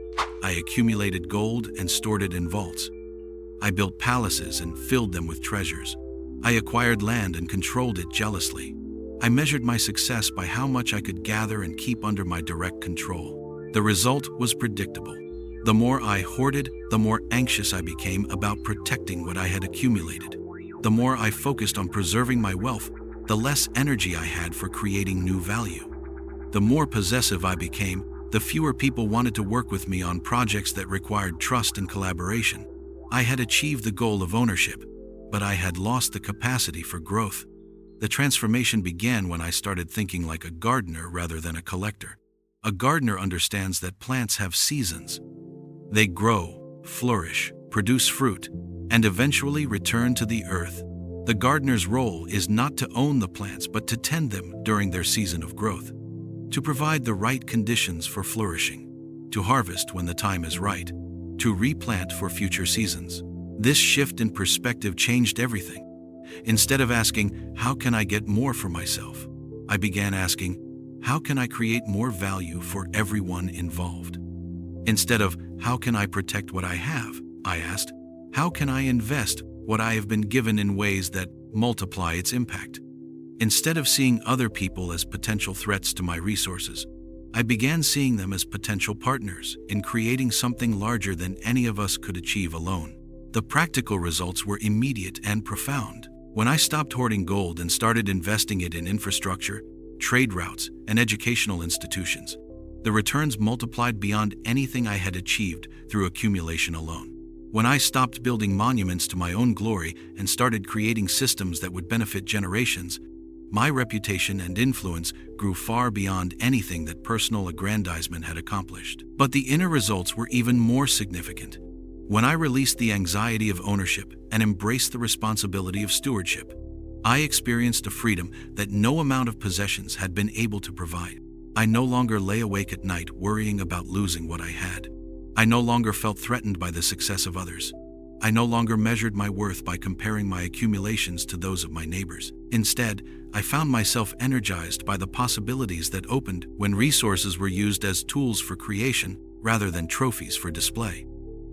I accumulated gold and stored it in vaults. I built palaces and filled them with treasures. I acquired land and controlled it jealously. I measured my success by how much I could gather and keep under my direct control. The result was predictable. The more I hoarded, the more anxious I became about protecting what I had accumulated. The more I focused on preserving my wealth, the less energy I had for creating new value. The more possessive I became, the fewer people wanted to work with me on projects that required trust and collaboration. I had achieved the goal of ownership, but I had lost the capacity for growth. The transformation began when I started thinking like a gardener rather than a collector. A gardener understands that plants have seasons. They grow, flourish, produce fruit, and eventually return to the earth. The gardener's role is not to own the plants but to tend them during their season of growth, to provide the right conditions for flourishing, to harvest when the time is right, to replant for future seasons. This shift in perspective changed everything. Instead of asking, how can I get more for myself? I began asking, how can I create more value for everyone involved? Instead of, how can I protect what I have? I asked, how can I invest what I have been given in ways that multiply its impact? Instead of seeing other people as potential threats to my resources, I began seeing them as potential partners in creating something larger than any of us could achieve alone. The practical results were immediate and profound. When I stopped hoarding gold and started investing it in infrastructure, trade routes, and educational institutions, the returns multiplied beyond anything I had achieved through accumulation alone. When I stopped building monuments to my own glory and started creating systems that would benefit generations, my reputation and influence grew far beyond anything that personal aggrandizement had accomplished. But the inner results were even more significant. When I released the anxiety of ownership and embraced the responsibility of stewardship, I experienced a freedom that no amount of possessions had been able to provide. I no longer lay awake at night worrying about losing what I had. I no longer felt threatened by the success of others. I no longer measured my worth by comparing my accumulations to those of my neighbors. Instead, I found myself energized by the possibilities that opened when resources were used as tools for creation rather than trophies for display.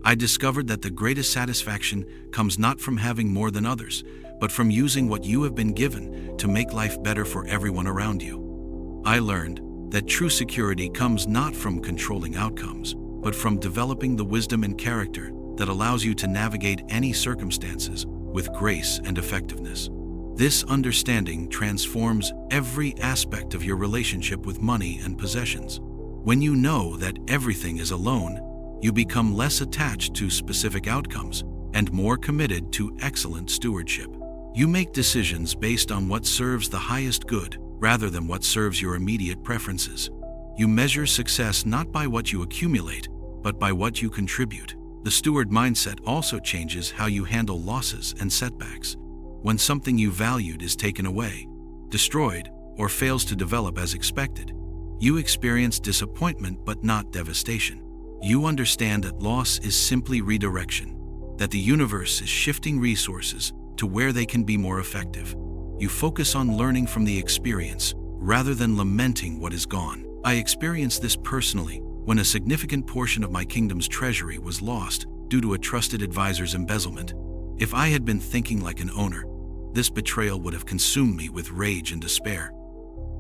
I discovered that the greatest satisfaction comes not from having more than others, but from using what you have been given to make life better for everyone around you. I learned that true security comes not from controlling outcomes, but from developing the wisdom and character that allows you to navigate any circumstances with grace and effectiveness. This understanding transforms every aspect of your relationship with money and possessions. When you know that everything is a loan, you become less attached to specific outcomes and more committed to excellent stewardship. You make decisions based on what serves the highest good rather than what serves your immediate preferences. You measure success not by what you accumulate, but by what you contribute. The steward mindset also changes how you handle losses and setbacks. When something you valued is taken away, destroyed, or fails to develop as expected, you experience disappointment but not devastation. You understand that loss is simply redirection, that the universe is shifting resources to where they can be more effective. You focus on learning from the experience rather than lamenting what is gone. I experienced this personally when a significant portion of my kingdom's treasury was lost due to a trusted advisor's embezzlement. If I had been thinking like an owner, this betrayal would have consumed me with rage and despair.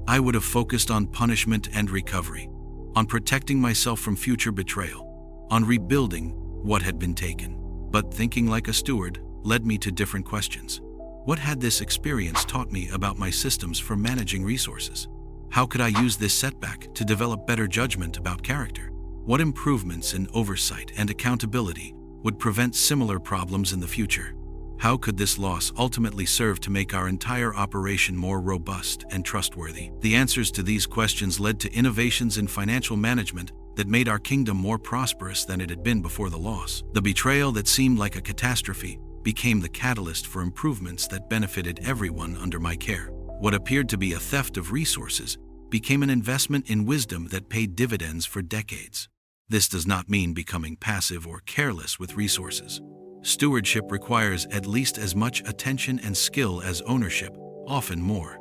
I would have focused on punishment and recovery, on protecting myself from future betrayal, on rebuilding what had been taken. But thinking like a steward led me to different questions. What had this experience taught me about my systems for managing resources? How could I use this setback to develop better judgment about character? What improvements in oversight and accountability would prevent similar problems in the future? How could this loss ultimately serve to make our entire operation more robust and trustworthy? The answers to these questions led to innovations in financial management that made our kingdom more prosperous than it had been before the loss. The betrayal that seemed like a catastrophe became the catalyst for improvements that benefited everyone under my care. What appeared to be a theft of resources became an investment in wisdom that paid dividends for decades. This does not mean becoming passive or careless with resources. Stewardship requires at least as much attention and skill as ownership, often more.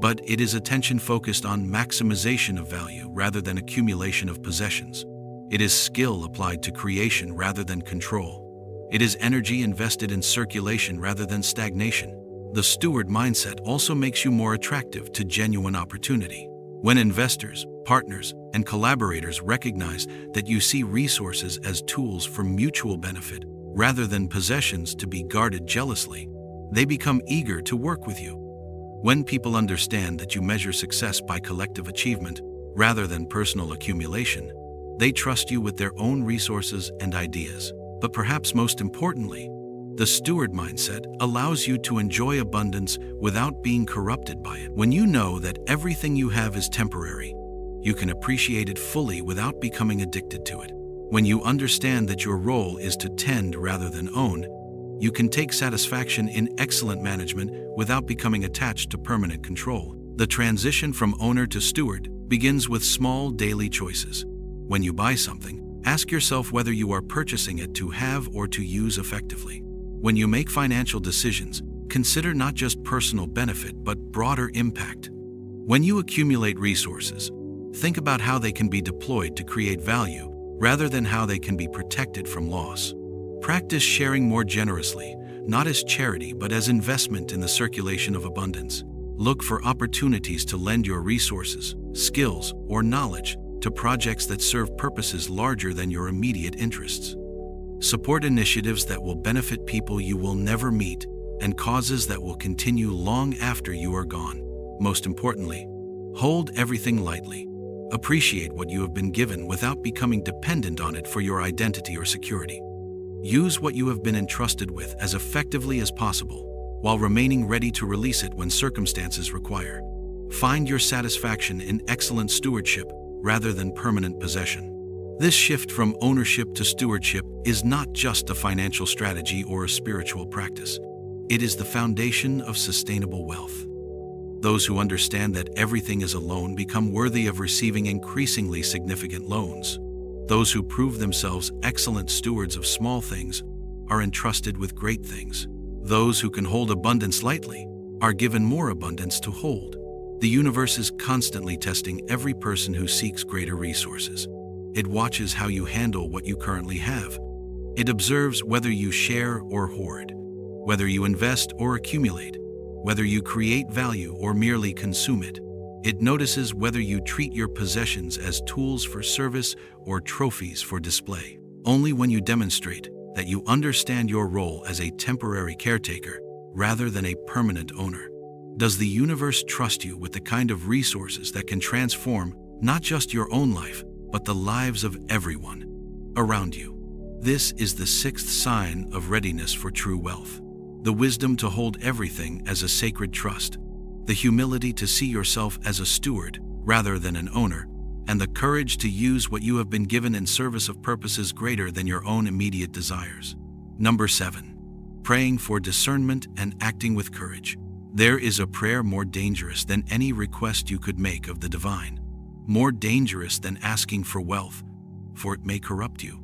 But it is attention focused on maximization of value rather than accumulation of possessions. It is skill applied to creation rather than control. It is energy invested in circulation rather than stagnation. The steward mindset also makes you more attractive to genuine opportunity. When investors, partners, and collaborators recognize that you see resources as tools for mutual benefit rather than possessions to be guarded jealously, they become eager to work with you. When people understand that you measure success by collective achievement rather than personal accumulation, they trust you with their own resources and ideas. But perhaps most importantly, the steward mindset allows you to enjoy abundance without being corrupted by it. When you know that everything you have is temporary, you can appreciate it fully without becoming addicted to it. When you understand that your role is to tend rather than own, you can take satisfaction in excellent management without becoming attached to permanent control. The transition from owner to steward begins with small daily choices. When you buy something, ask yourself whether you are purchasing it to have or to use effectively. When you make financial decisions, consider not just personal benefit but broader impact. When you accumulate resources, think about how they can be deployed to create value rather than how they can be protected from loss. Practice sharing more generously, not as charity but as investment in the circulation of abundance. Look for opportunities to lend your resources, skills, or knowledge to projects that serve purposes larger than your immediate interests. Support initiatives that will benefit people you will never meet and causes that will continue long after you are gone. Most importantly, hold everything lightly. Appreciate what you have been given without becoming dependent on it for your identity or security. Use what you have been entrusted with as effectively as possible, while remaining ready to release it when circumstances require. Find your satisfaction in excellent stewardship rather than permanent possession. This shift from ownership to stewardship is not just a financial strategy or a spiritual practice. It is the foundation of sustainable wealth. Those who understand that everything is a loan become worthy of receiving increasingly significant loans. Those who prove themselves excellent stewards of small things are entrusted with great things. Those who can hold abundance lightly are given more abundance to hold. The universe is constantly testing every person who seeks greater resources. It watches how you handle what you currently have. It observes whether you share or hoard, whether you invest or accumulate, whether you create value or merely consume it. It notices whether you treat your possessions as tools for service or trophies for display. Only when you demonstrate that you understand your role as a temporary caretaker rather than a permanent owner, does the universe trust you with the kind of resources that can transform not just your own life, but the lives of everyone around you. This is the sixth sign of readiness for true wealth. The wisdom to hold everything as a sacred trust, the humility to see yourself as a steward rather than an owner, and the courage to use what you have been given in service of purposes greater than your own immediate desires. Number 7. Praying for discernment and acting with courage. There is a prayer more dangerous than any request you could make of the divine. More dangerous than asking for wealth, for it may corrupt you.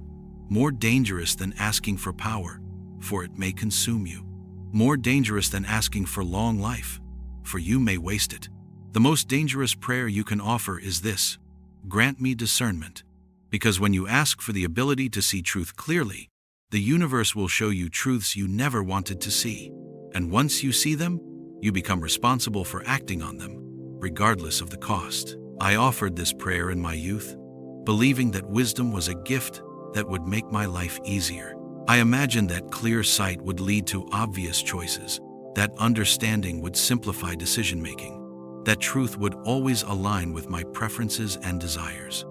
More dangerous than asking for power, for it may consume you. More dangerous than asking for long life, for you may waste it. The most dangerous prayer you can offer is this: grant me discernment. Because when you ask for the ability to see truth clearly, the universe will show you truths you never wanted to see. And once you see them, you become responsible for acting on them, regardless of the cost. I offered this prayer in my youth, believing that wisdom was a gift that would make my life easier. I imagined that clear sight would lead to obvious choices, that understanding would simplify decision-making, that truth would always align with my preferences and desires.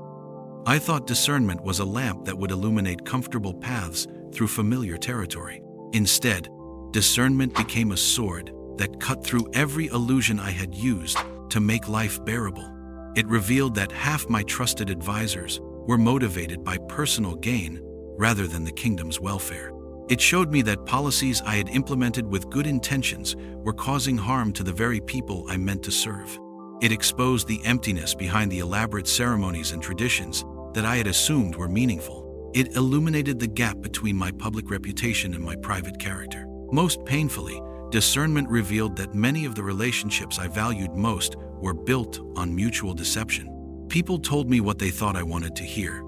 I thought discernment was a lamp that would illuminate comfortable paths through familiar territory. Instead, discernment became a sword that cut through every illusion I had used to make life bearable. It revealed that half my trusted advisors were motivated by personal gain rather than the kingdom's welfare. It showed me that policies I had implemented with good intentions were causing harm to the very people I meant to serve. It exposed the emptiness behind the elaborate ceremonies and traditions that I had assumed were meaningful. It illuminated the gap between my public reputation and my private character. Most painfully, discernment revealed that many of the relationships I valued most were built on mutual deception. People told me what they thought I wanted to hear,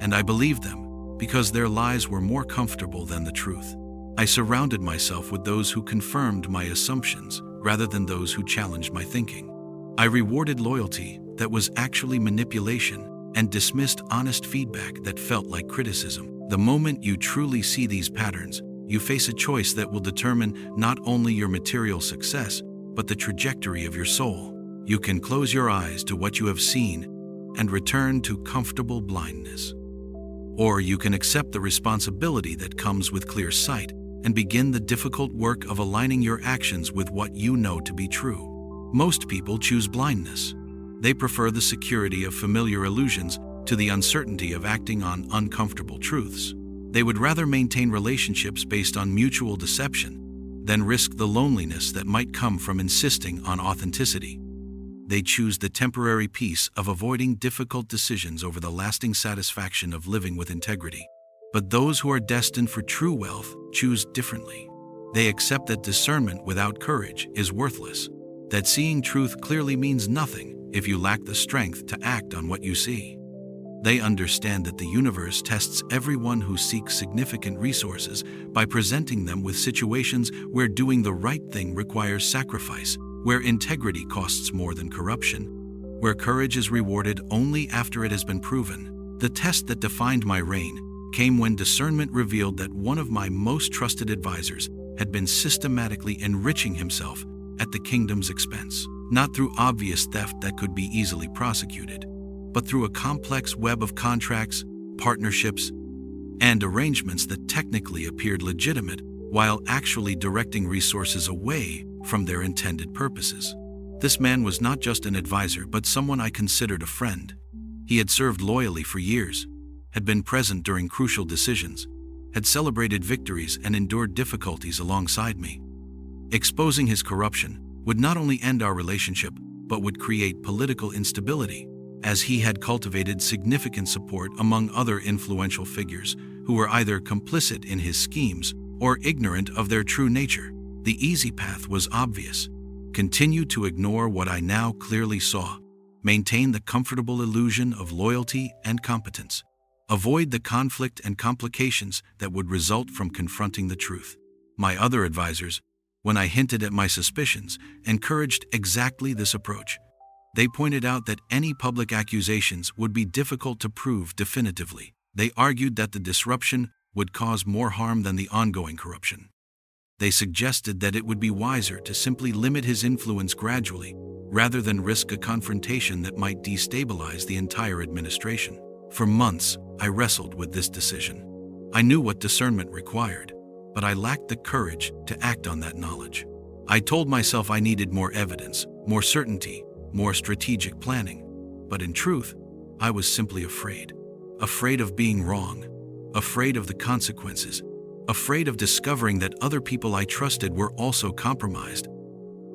and I believed them because their lies were more comfortable than the truth. I surrounded myself with those who confirmed my assumptions rather than those who challenged my thinking. I rewarded loyalty that was actually manipulation and dismissed honest feedback that felt like criticism. The moment you truly see these patterns, you face a choice that will determine not only your material success, but the trajectory of your soul. You can close your eyes to what you have seen and return to comfortable blindness. Or you can accept the responsibility that comes with clear sight and begin the difficult work of aligning your actions with what you know to be true. Most people choose blindness. They prefer the security of familiar illusions to the uncertainty of acting on uncomfortable truths. They would rather maintain relationships based on mutual deception than risk the loneliness that might come from insisting on authenticity. They choose the temporary peace of avoiding difficult decisions over the lasting satisfaction of living with integrity. But those who are destined for true wealth choose differently. They accept that discernment without courage is worthless, that seeing truth clearly means nothing if you lack the strength to act on what you see. They understand that the universe tests everyone who seeks significant resources by presenting them with situations where doing the right thing requires sacrifice, where integrity costs more than corruption, where courage is rewarded only after it has been proven. The test that defined my reign came when discernment revealed that one of my most trusted advisors had been systematically enriching himself at the kingdom's expense, not through obvious theft that could be easily prosecuted, but through a complex web of contracts, partnerships, and arrangements that technically appeared legitimate while actually directing resources away from their intended purposes. This man was not just an advisor, but someone I considered a friend. He had served loyally for years, had been present during crucial decisions, had celebrated victories and endured difficulties alongside me. Exposing his corruption would not only end our relationship, but would create political instability, as he had cultivated significant support among other influential figures who were either complicit in his schemes or ignorant of their true nature. The easy path was obvious. Continue to ignore what I now clearly saw. Maintain the comfortable illusion of loyalty and competence. Avoid the conflict and complications that would result from confronting the truth. My other advisors, when I hinted at my suspicions, encouraged exactly this approach. They pointed out that any public accusations would be difficult to prove definitively. They argued that the disruption would cause more harm than the ongoing corruption. They suggested that it would be wiser to simply limit his influence gradually, rather than risk a confrontation that might destabilize the entire administration. For months, I wrestled with this decision. I knew what discernment required, but I lacked the courage to act on that knowledge. I told myself I needed more evidence, more certainty, more strategic planning. But in truth, I was simply afraid. Afraid of being wrong. Afraid of the consequences. Afraid of discovering that other people I trusted were also compromised.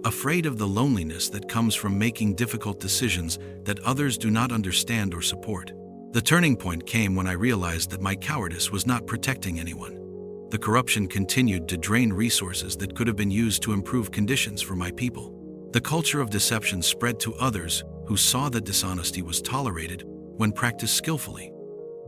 Afraid of the loneliness that comes from making difficult decisions that others do not understand or support. The turning point came when I realized that my cowardice was not protecting anyone. The corruption continued to drain resources that could have been used to improve conditions for my people. The culture of deception spread to others who saw that dishonesty was tolerated when practiced skillfully.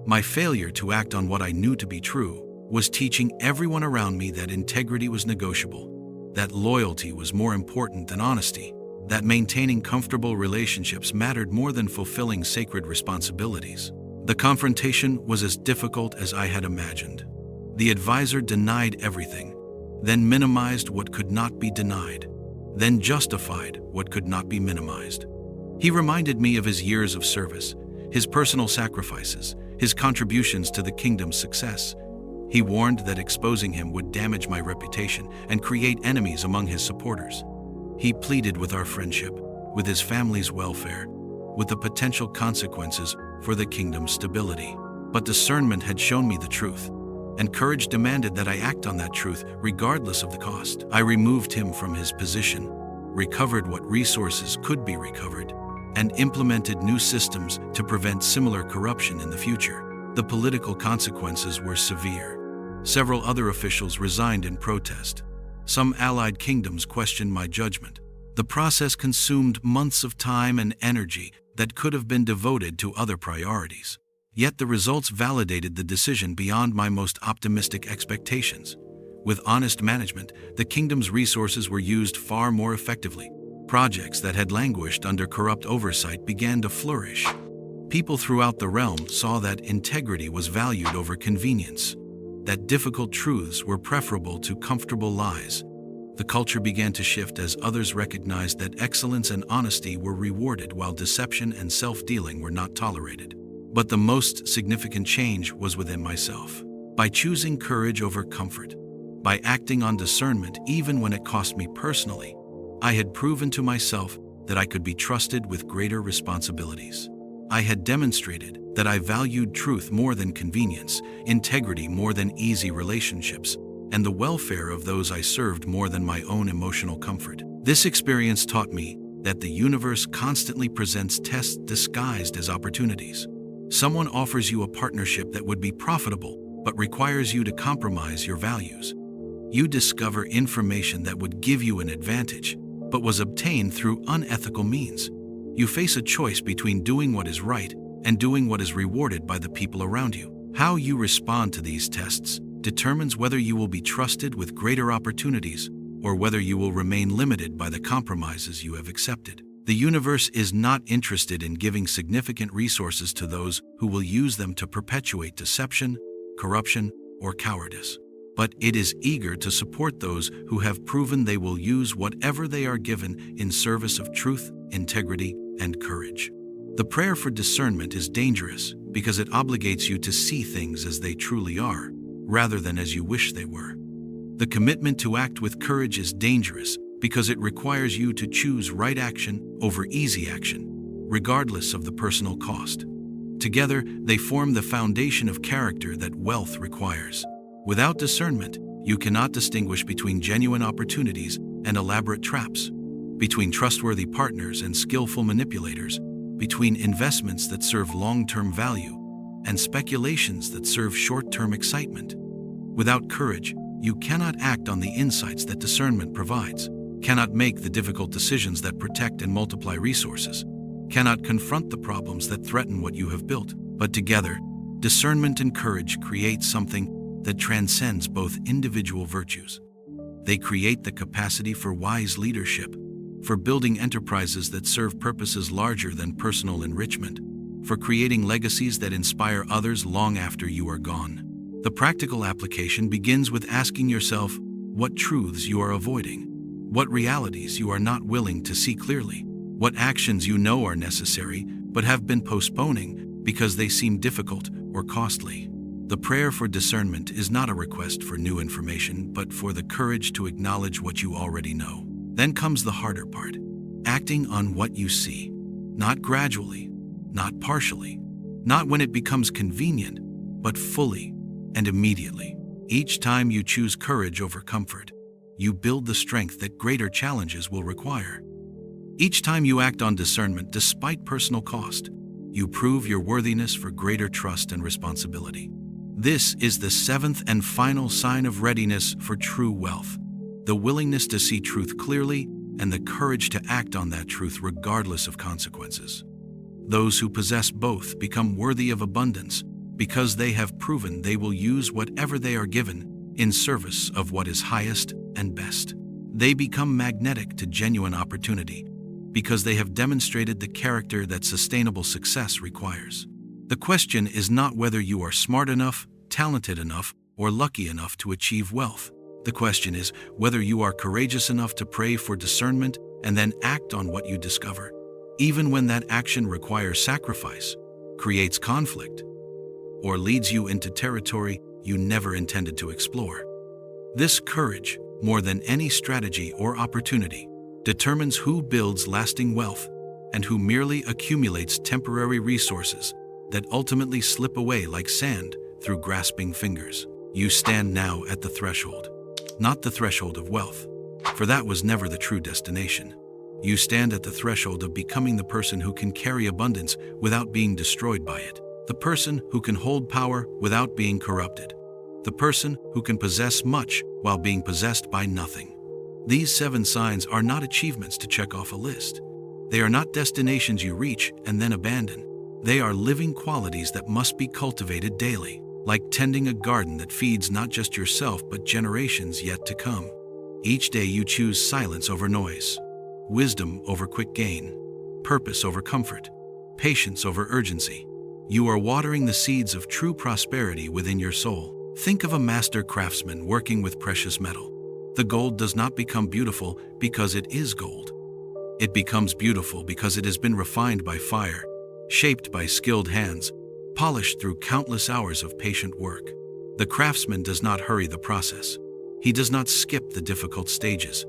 My failure to act on what I knew to be true was teaching everyone around me that integrity was negotiable, that loyalty was more important than honesty, that maintaining comfortable relationships mattered more than fulfilling sacred responsibilities. The confrontation was as difficult as I had imagined. The advisor denied everything, then minimized what could not be denied, then justified what could not be minimized. He reminded me of his years of service, his personal sacrifices, his contributions to the kingdom's success. He warned that exposing him would damage my reputation and create enemies among his supporters. He pleaded with our friendship, with his family's welfare, with the potential consequences for the kingdom's stability. But discernment had shown me the truth, and courage demanded that I act on that truth regardless of the cost. I removed him from his position, recovered what resources could be recovered, and implemented new systems to prevent similar corruption in the future. The political consequences were severe. Several other officials resigned in protest. Some allied kingdoms questioned my judgment. The process consumed months of time and energy that could have been devoted to other priorities. Yet the results validated the decision beyond my most optimistic expectations. With honest management, the kingdom's resources were used far more effectively. Projects that had languished under corrupt oversight began to flourish. People throughout the realm saw that integrity was valued over convenience, that difficult truths were preferable to comfortable lies. The culture began to shift as others recognized that excellence and honesty were rewarded while deception and self-dealing were not tolerated. But the most significant change was within myself. By choosing courage over comfort, by acting on discernment even when it cost me personally, I had proven to myself that I could be trusted with greater responsibilities. I had demonstrated that I valued truth more than convenience, integrity more than easy relationships, and the welfare of those I served more than my own emotional comfort. This experience taught me that the universe constantly presents tests disguised as opportunities. Someone offers you a partnership that would be profitable, but requires you to compromise your values. You discover information that would give you an advantage, but was obtained through unethical means. You face a choice between doing what is right and doing what is rewarded by the people around you. How you respond to these tests determines whether you will be trusted with greater opportunities or whether you will remain limited by the compromises you have accepted. The universe is not interested in giving significant resources to those who will use them to perpetuate deception, corruption, or cowardice. But it is eager to support those who have proven they will use whatever they are given in service of truth, integrity, and courage. The prayer for discernment is dangerous because it obligates you to see things as they truly are, rather than as you wish they were. The commitment to act with courage is dangerous because it requires you to choose right action over easy action, regardless of the personal cost. Together, they form the foundation of character that wealth requires. Without discernment, you cannot distinguish between genuine opportunities and elaborate traps, between trustworthy partners and skillful manipulators, between investments that serve long-term value and speculations that serve short-term excitement. Without courage, you cannot act on the insights that discernment provides, cannot make the difficult decisions that protect and multiply resources, cannot confront the problems that threaten what you have built. But together, discernment and courage create something that transcends both individual virtues. They create the capacity for wise leadership, for building enterprises that serve purposes larger than personal enrichment, for creating legacies that inspire others long after you are gone. The practical application begins with asking yourself what truths you are avoiding, what realities you are not willing to see clearly, what actions you know are necessary but have been postponing because they seem difficult or costly. The prayer for discernment is not a request for new information, but for the courage to acknowledge what you already know. Then comes the harder part, acting on what you see, not gradually, not partially, not when it becomes convenient, but fully and immediately. Each time you choose courage over comfort, you build the strength that greater challenges will require. Each time you act on discernment despite personal cost, you prove your worthiness for greater trust and responsibility. This is the seventh and final sign of readiness for true wealth: the willingness to see truth clearly and the courage to act on that truth regardless of consequences. Those who possess both become worthy of abundance because they have proven they will use whatever they are given in service of what is highest and best. They become magnetic to genuine opportunity because they have demonstrated the character that sustainable success requires. The question is not whether you are smart enough, talented enough, or lucky enough to achieve wealth. The question is whether you are courageous enough to pray for discernment and then act on what you discover, even when that action requires sacrifice, creates conflict, or leads you into territory you never intended to explore. This courage, more than any strategy or opportunity, determines who builds lasting wealth and who merely accumulates temporary resources that ultimately slip away like sand through grasping fingers. You stand now at the threshold, not the threshold of wealth, for that was never the true destination. You stand at the threshold of becoming the person who can carry abundance without being destroyed by it, the person who can hold power without being corrupted, the person who can possess much while being possessed by nothing. These 7 signs are not achievements to check off a list. They are not destinations you reach and then abandon. They are living qualities that must be cultivated daily, like tending a garden that feeds not just yourself but generations yet to come. Each day you choose silence over noise, wisdom over quick gain, purpose over comfort, patience over urgency. You are watering the seeds of true prosperity within your soul. Think of a master craftsman working with precious metal. The gold does not become beautiful because it is gold. It becomes beautiful because it has been refined by fire, shaped by skilled hands, polished through countless hours of patient work. The craftsman does not hurry the process. He does not skip the difficult stages.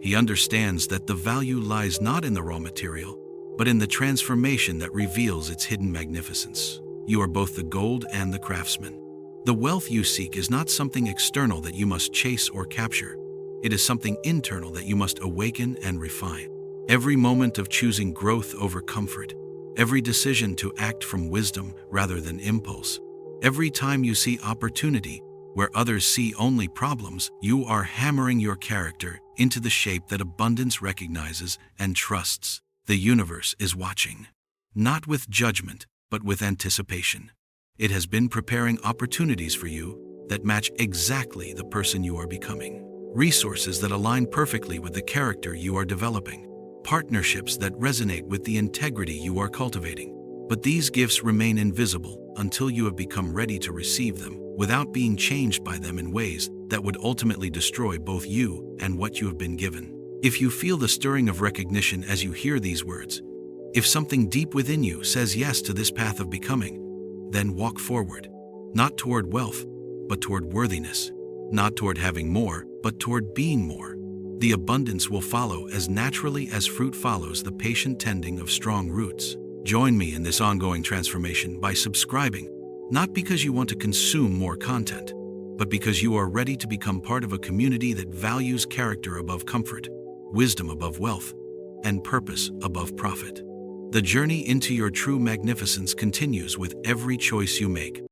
He understands that the value lies not in the raw material, but in the transformation that reveals its hidden magnificence. You are both the gold and the craftsman. The wealth you seek is not something external that you must chase or capture. It is something internal that you must awaken and refine. Every moment of choosing growth over comfort, every decision to act from wisdom rather than impulse, every time you see opportunity where others see only problems, you are hammering your character into the shape that abundance recognizes and trusts. The universe is watching, not with judgment, but with anticipation. It has been preparing opportunities for you that match exactly the person you are becoming. Resources that align perfectly with the character you are developing. Partnerships that resonate with the integrity you are cultivating. But these gifts remain invisible until you have become ready to receive them without being changed by them in ways that would ultimately destroy both you and what you have been given. If you feel the stirring of recognition as you hear these words, if something deep within you says yes to this path of becoming, Then walk forward, not toward wealth, but toward worthiness, not toward having more, but toward being more. The abundance will follow as naturally as fruit follows the patient tending of strong roots. Join me in this ongoing transformation by subscribing, not because you want to consume more content, but because you are ready to become part of a community that values character above comfort, wisdom above wealth, and purpose above profit. The journey into your true magnificence continues with every choice you make.